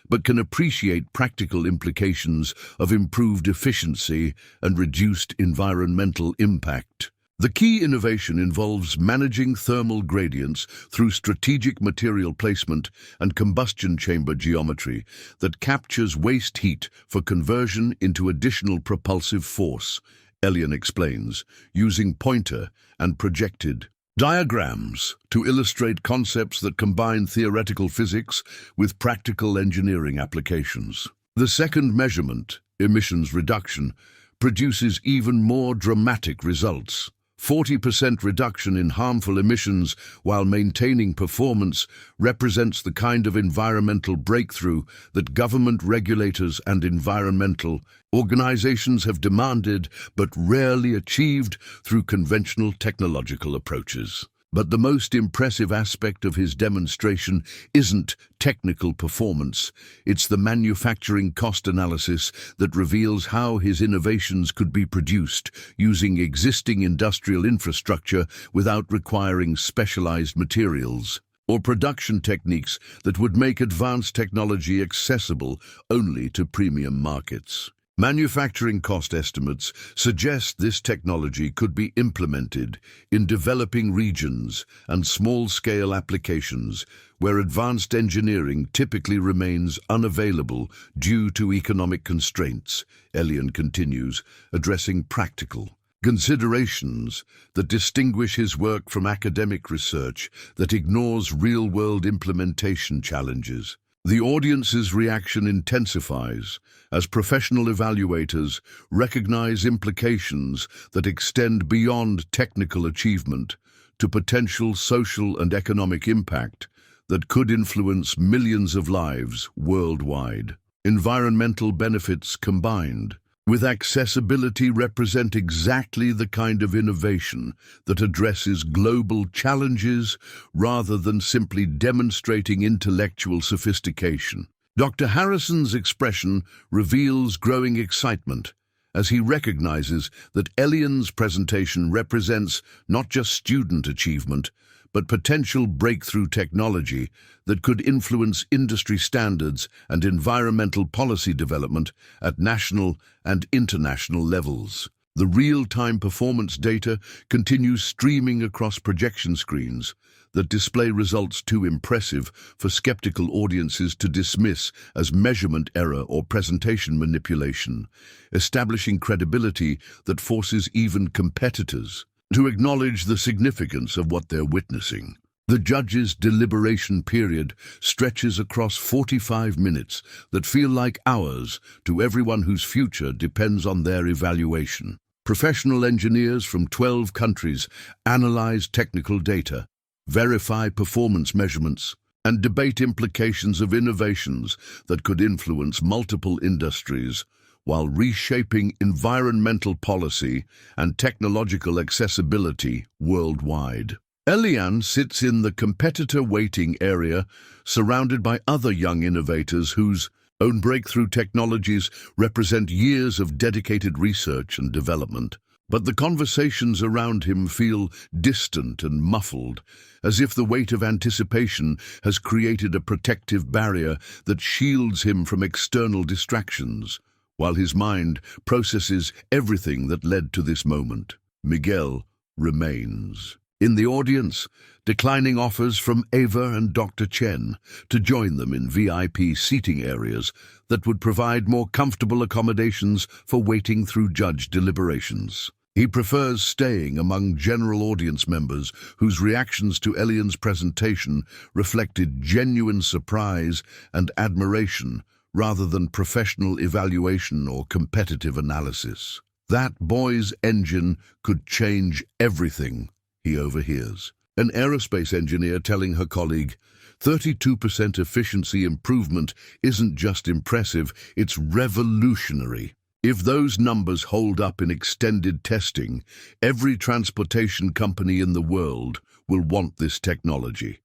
Speaker 1: but can appreciate practical implications of improved efficiency and reduced environmental impact. The key innovation involves managing thermal gradients through strategic material placement and combustion chamber geometry that captures waste heat for conversion into additional propulsive force, Elian explains, using pointer and projected diagrams to illustrate concepts that combine theoretical physics with practical engineering applications. The second measurement, emissions reduction, produces even more dramatic results. 40% reduction in harmful emissions while maintaining performance represents the kind of environmental breakthrough that government regulators and environmental organizations have demanded but rarely achieved through conventional technological approaches. But the most impressive aspect of his demonstration isn't technical performance. It's the manufacturing cost analysis that reveals how his innovations could be produced using existing industrial infrastructure without requiring specialized materials or production techniques that would make advanced technology accessible only to premium markets. Manufacturing cost estimates suggest this technology could be implemented in developing regions and small-scale applications where advanced engineering typically remains unavailable due to economic constraints, Elian continues, addressing practical considerations that distinguish his work from academic research that ignores real-world implementation challenges. The audience's reaction intensifies as professional evaluators recognize implications that extend beyond technical achievement to potential social and economic impact that could influence millions of lives worldwide. Environmental benefits combined with accessibility represent exactly the kind of innovation that addresses global challenges rather than simply demonstrating intellectual sophistication. Dr. Harrison's expression reveals growing excitement as he recognizes that Elian's presentation represents not just student achievement, but potential breakthrough technology that could influence industry standards and environmental policy development at national and international levels. The real-time performance data continues streaming across projection screens that display results too impressive for skeptical audiences to dismiss as measurement error or presentation manipulation, establishing credibility that forces even competitors to acknowledge the significance of what they're witnessing. The judge's deliberation period stretches across 45 minutes that feel like hours to everyone whose future depends on their evaluation. Professional engineers from 12 countries analyze technical data, verify performance measurements, and debate implications of innovations that could influence multiple industries while reshaping environmental policy and technological accessibility worldwide. Elian sits in the competitor waiting area, surrounded by other young innovators whose own breakthrough technologies represent years of dedicated research and development. But the conversations around him feel distant and muffled, as if the weight of anticipation has created a protective barrier that shields him from external distractions, while his mind processes everything that led to this moment. Miguel remains in the audience, declining offers from Ava and Dr. Chen to join them in VIP seating areas that would provide more comfortable accommodations for waiting through judge deliberations. He prefers staying among general audience members whose reactions to Elian's presentation reflected genuine surprise and admiration rather than professional evaluation or competitive analysis. That boy's engine could change everything, he overhears. An aerospace engineer telling her colleague, 32% efficiency improvement isn't just impressive, it's revolutionary. If those numbers hold up in extended testing, every transportation company in the world will want this technology.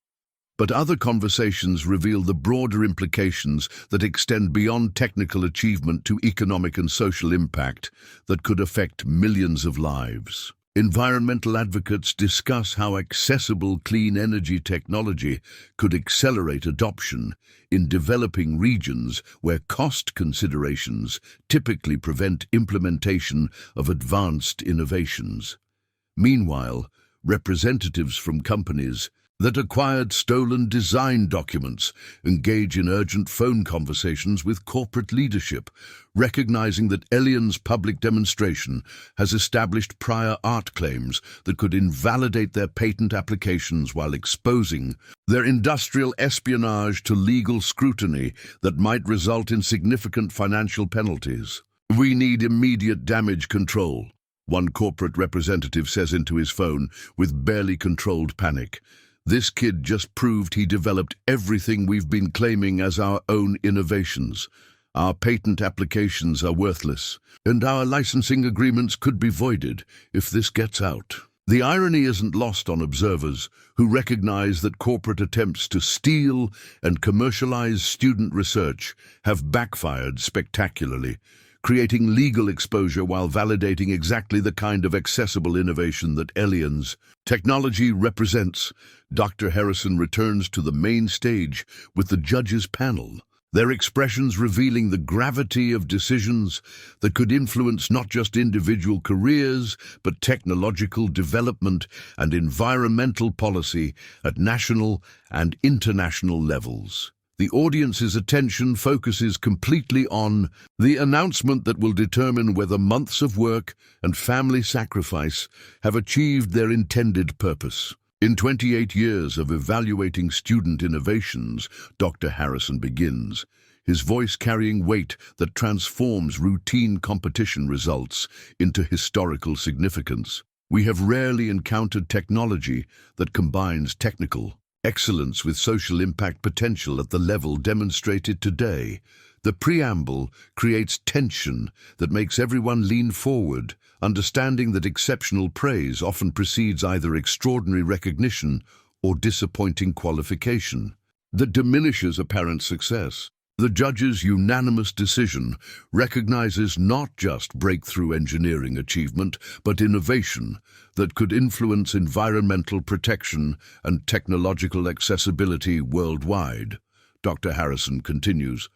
Speaker 1: But other conversations reveal the broader implications that extend beyond technical achievement to economic and social impact that could affect millions of lives. Environmental advocates discuss how accessible clean energy technology could accelerate adoption in developing regions where cost considerations typically prevent implementation of advanced innovations. Meanwhile, representatives from companies that acquired stolen design documents engage in urgent phone conversations with corporate leadership, recognizing that Elian's public demonstration has established prior art claims that could invalidate their patent applications while exposing their industrial espionage to legal scrutiny that might result in significant financial penalties. "We need immediate damage control," one corporate representative says into his phone with barely controlled panic. "This kid just proved he developed everything we've been claiming as our own innovations. Our patent applications are worthless, and our licensing agreements could be voided if this gets out." The irony isn't lost on observers who recognize that corporate attempts to steal and commercialize student research have backfired spectacularly, creating legal exposure while validating exactly the kind of accessible innovation that Elian's technology represents. Dr. Harrison returns to the main stage with the judges' panel, their expressions revealing the gravity of decisions that could influence not just individual careers, but technological development and environmental policy at national and international levels. The audience's attention focuses completely on the announcement that will determine whether months of work and family sacrifice have achieved their intended purpose. In 28 years of evaluating student innovations, Dr. Harrison begins, his voice carrying weight that transforms routine competition results into historical significance. "We have rarely encountered technology that combines technical excellence with social impact potential at the level demonstrated today." The preamble creates tension that makes everyone lean forward, understanding that exceptional praise often precedes either extraordinary recognition or disappointing qualification that diminishes apparent success. The judge's unanimous decision recognizes not just breakthrough engineering achievement, but innovation that could influence environmental protection and technological accessibility worldwide. Dr. Harrison continues,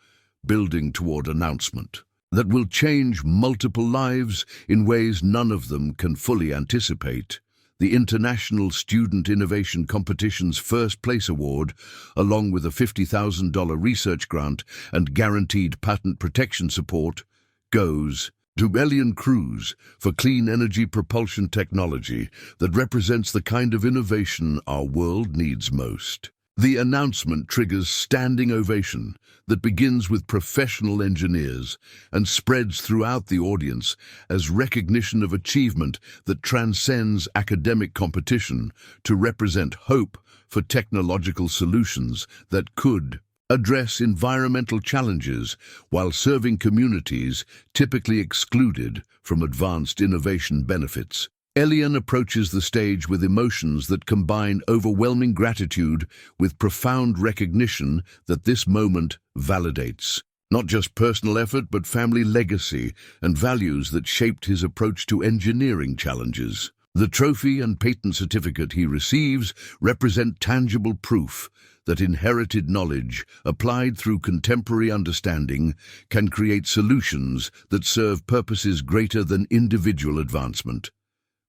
Speaker 1: building toward announcement that will change multiple lives in ways none of them can fully anticipate. The International Student Innovation Competition's first place award, along with a $50,000 research grant and guaranteed patent protection support, goes to Elian Cruz for clean energy propulsion technology that represents the kind of innovation our world needs most. The announcement triggers standing ovation that begins with professional engineers and spreads throughout the audience as recognition of achievement that transcends academic competition to represent hope for technological solutions that could address environmental challenges while serving communities typically excluded from advanced innovation benefits. Elian approaches the stage with emotions that combine overwhelming gratitude with profound recognition that this moment validates not just personal effort but family legacy and values that shaped his approach to engineering challenges. The trophy and patent certificate he receives represent tangible proof that inherited knowledge, applied through contemporary understanding, can create solutions that serve purposes greater than individual advancement.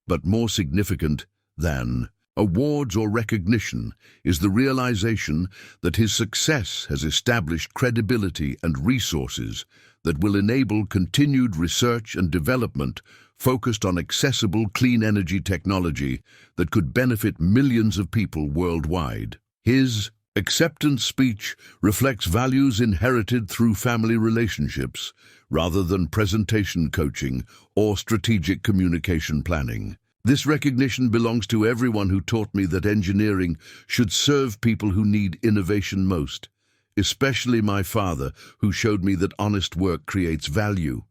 Speaker 1: But more significant than awards or recognition is the realization that his success has established credibility and resources that will enable continued research and development focused on accessible clean energy technology that could benefit millions of people worldwide. His acceptance speech reflects values inherited through family relationships rather than presentation coaching or strategic communication planning. This recognition belongs to everyone who taught me that engineering should serve people who need innovation most, especially my father, who showed me that honest work creates value,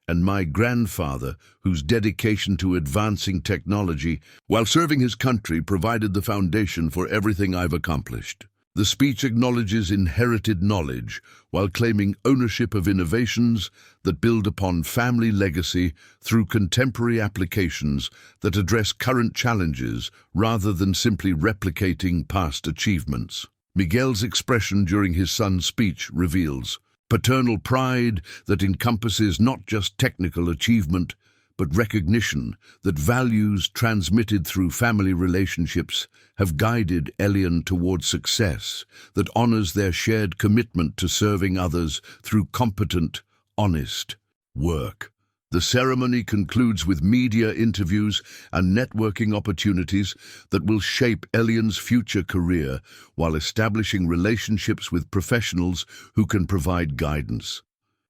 Speaker 1: and my grandfather, whose dedication to advancing technology while serving his country provided the foundation for everything I've accomplished. The speech acknowledges inherited knowledge while claiming ownership of innovations that build upon family legacy through contemporary applications that address current challenges rather than simply replicating past achievements. Miguel's expression during his son's speech reveals paternal pride that encompasses not just technical achievement, but recognition that values transmitted through family relationships have guided Elian towards success that honors their shared commitment to serving others through competent, honest work. The ceremony concludes with media interviews and networking opportunities that will shape Elian's future career while establishing relationships with professionals who can provide guidance,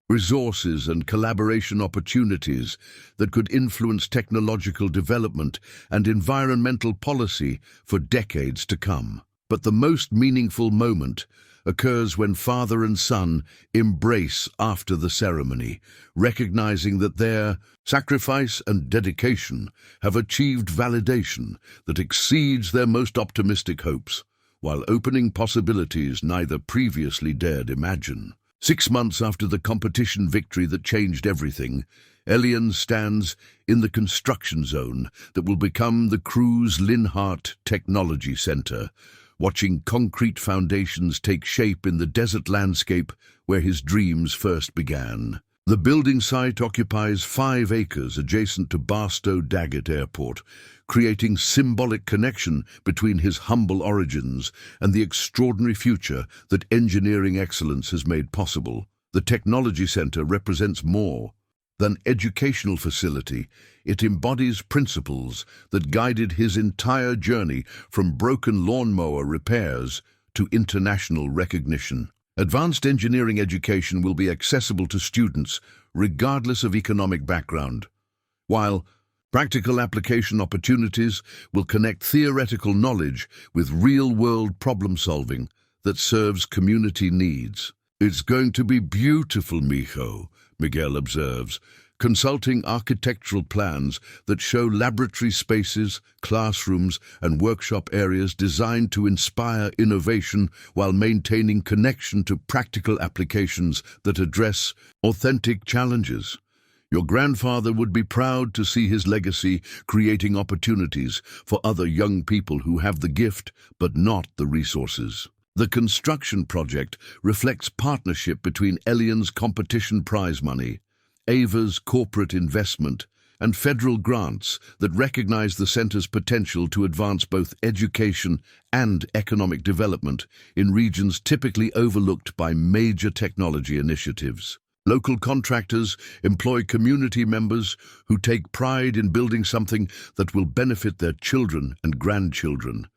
Speaker 1: resources and collaboration opportunities that could influence technological development and environmental policy for decades to come. But the most meaningful moment occurs when father and son embrace after the ceremony, recognizing that their sacrifice and dedication have achieved validation that exceeds their most optimistic hopes, while opening possibilities neither previously dared imagine. 6 months after the competition victory that changed everything, Elian stands in the construction zone that will become the Cruz Linhart Technology Center, watching concrete foundations take shape in the desert landscape where his dreams first began. The building site occupies 5 acres adjacent to Barstow Daggett Airport, creating symbolic connection between his humble origins and the extraordinary future that engineering excellence has made possible. The Technology Center represents more than educational facility. It embodies principles that guided his entire journey from broken lawnmower repairs to international recognition. Advanced engineering education will be accessible to students regardless of economic background, while practical application opportunities will connect theoretical knowledge with real-world problem-solving that serves community needs. "It's going to be beautiful, mijo," Miguel observes, consulting architectural plans that show laboratory spaces, classrooms, and workshop areas designed to inspire innovation while maintaining connection to practical applications that address authentic challenges. Your grandfather would be proud to see his legacy creating opportunities for other young people who have the gift but not the resources. The construction project reflects partnership between Elian's competition prize money, Ava's corporate investment, and federal grants that recognize the center's potential to advance both education and economic development in regions typically overlooked by major technology initiatives. Local contractors employ community members who take pride in building something that will benefit their children and grandchildren.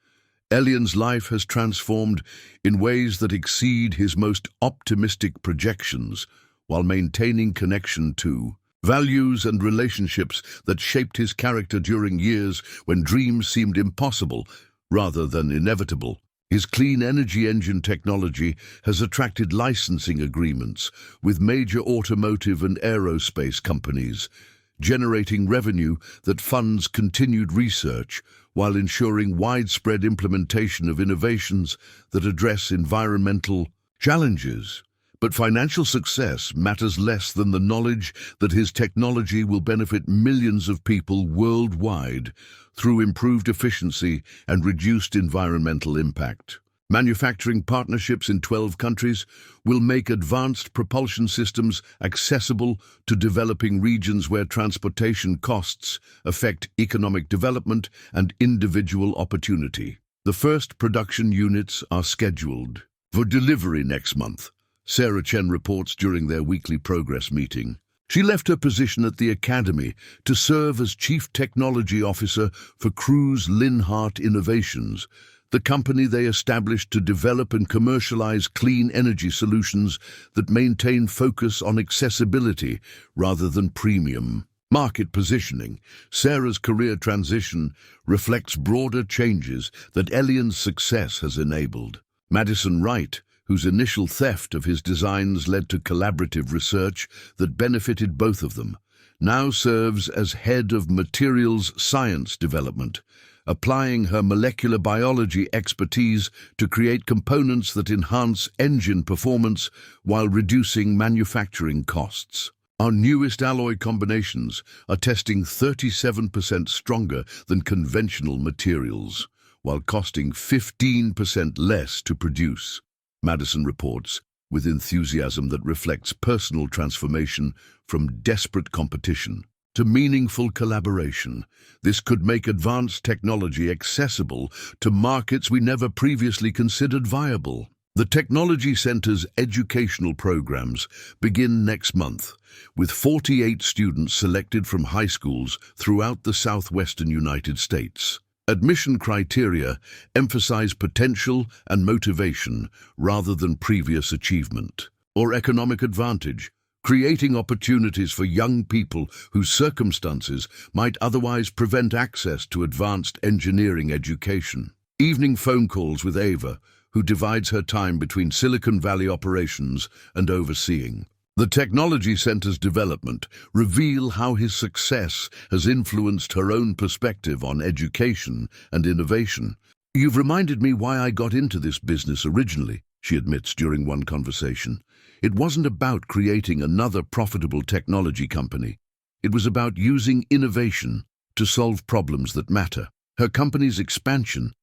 Speaker 1: Elian's life has transformed in ways that exceed his most optimistic projections, while maintaining connection to values and relationships that shaped his character during years when dreams seemed impossible rather than inevitable. His clean energy engine technology has attracted licensing agreements with major automotive and aerospace companies, generating revenue that funds continued research while ensuring widespread implementation of innovations that address environmental challenges. But financial success matters less than the knowledge that his technology will benefit millions of people worldwide through improved efficiency and reduced environmental impact. Manufacturing partnerships in 12 countries will make advanced propulsion systems accessible to developing regions where transportation costs affect economic development and individual opportunity. The first production units are scheduled for delivery next month, Sarah Chen reports during their weekly progress meeting. She left her position at the Academy to serve as Chief Technology Officer for Cruz Linhart Innovations, the company they established to develop and commercialize clean energy solutions that maintain focus on accessibility rather than premium market positioning. Sarah's career transition reflects broader changes that Elian's success has enabled. Madison Wright, whose initial theft of his designs led to collaborative research that benefited both of them, now serves as head of materials science development, applying her molecular biology expertise to create components that enhance engine performance while reducing manufacturing costs. Our newest alloy combinations are testing 37% stronger than conventional materials, while costing 15% less to produce, Madison reports, with enthusiasm that reflects personal transformation from desperate competition to meaningful collaboration. This could make advanced technology accessible to markets we never previously considered viable. The Technology Center's educational programs begin next month, with 48 students selected from high schools throughout the southwestern United States. Admission criteria emphasize potential and motivation rather than previous achievement or economic advantage, creating opportunities for young people whose circumstances might otherwise prevent access to advanced engineering education. Evening phone calls with Ava, who divides her time between Silicon Valley operations and overseeing the Technology Center's development, reveal how his success has influenced her own perspective on education and innovation. "You've reminded me why I got into this business originally," she admits during one conversation. "It wasn't about creating another profitable technology company. It was about using innovation to solve problems that matter." Her company's expansion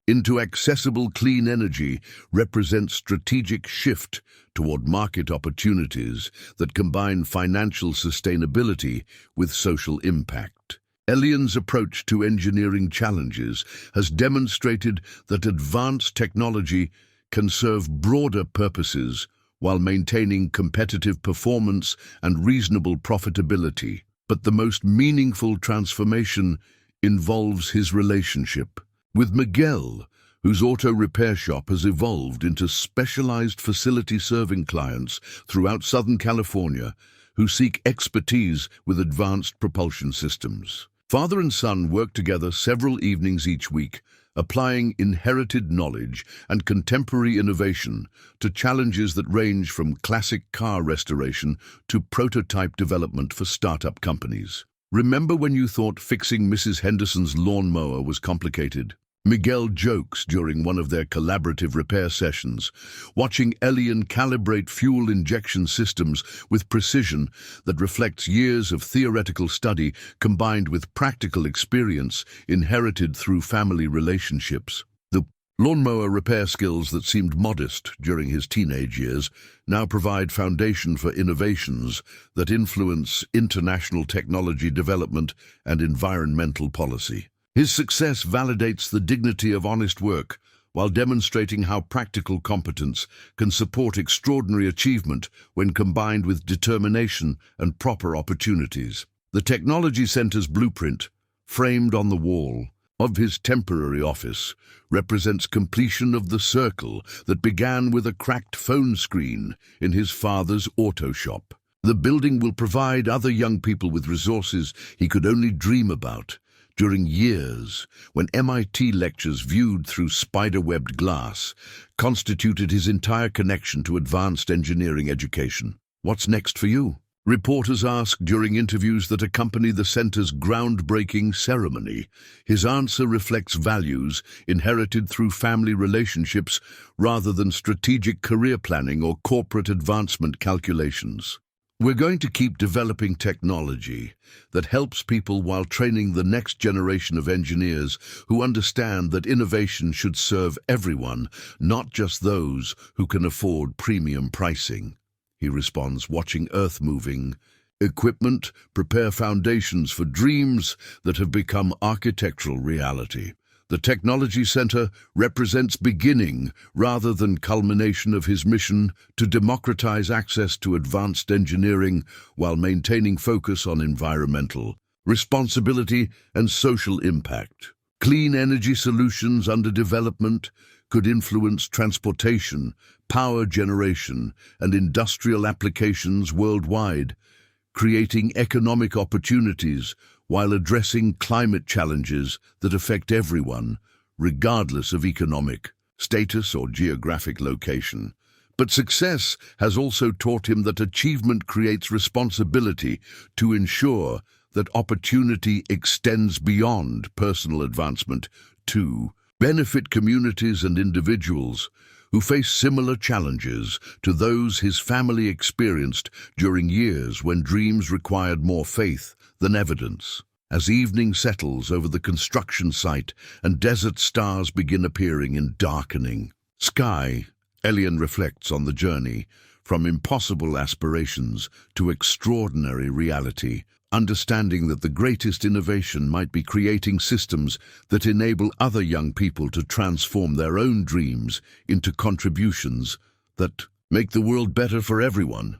Speaker 1: into accessible clean energy represents strategic shift toward market opportunities that combine financial sustainability with social impact. Elian's approach to engineering challenges has demonstrated that advanced technology can serve broader purposes while maintaining competitive performance and reasonable profitability. But the most meaningful transformation involves his relationship with Miguel, whose auto repair shop has evolved into specialized facility serving clients throughout Southern California who seek expertise with advanced propulsion systems. Father and son work together several evenings each week, applying inherited knowledge and contemporary innovation to challenges that range from classic car restoration to prototype development for startup companies. Remember when you thought fixing Mrs. Henderson's lawnmower was complicated? Miguel jokes during one of their collaborative repair sessions, watching Elian calibrate fuel injection systems with precision that reflects years of theoretical study combined with practical experience inherited through family relationships. The lawnmower repair skills that seemed modest during his teenage years now provide foundation for innovations that influence international technology development and environmental policy. His success validates the dignity of honest work while demonstrating how practical competence can support extraordinary achievement when combined with determination and proper opportunities. The Technology Center's blueprint, framed on the wall of his temporary office, represents completion of the circle that began with a cracked phone screen in his father's auto shop. The building will provide other young people with resources he could only dream about. During years when MIT lectures viewed through spider-webbed glass constituted his entire connection to advanced engineering education. What's next for you? Reporters ask during interviews that accompany the center's groundbreaking ceremony. His answer reflects values inherited through family relationships rather than strategic career planning or corporate advancement calculations. We're going to keep developing technology that helps people while training the next generation of engineers who understand that innovation should serve everyone, not just those who can afford premium pricing. He responds, watching earth-moving equipment prepare foundations for dreams that have become architectural reality. The Technology Center represents beginning rather than culmination of his mission to democratize access to advanced engineering while maintaining focus on environmental responsibility and social impact. Clean energy solutions under development could influence transportation, power generation, and industrial applications worldwide, creating economic opportunities while addressing climate challenges that affect everyone, regardless of economic status or geographic location. But success has also taught him that achievement creates responsibility to ensure that opportunity extends beyond personal advancement to benefit communities and individuals who face similar challenges to those his family experienced during years when dreams required more faith than evidence. As evening settles over the construction site and desert stars begin appearing in darkening sky, Elian reflects on the journey from impossible aspirations to extraordinary reality, understanding that the greatest innovation might be creating systems that enable other young people to transform their own dreams into contributions that make the world better for everyone.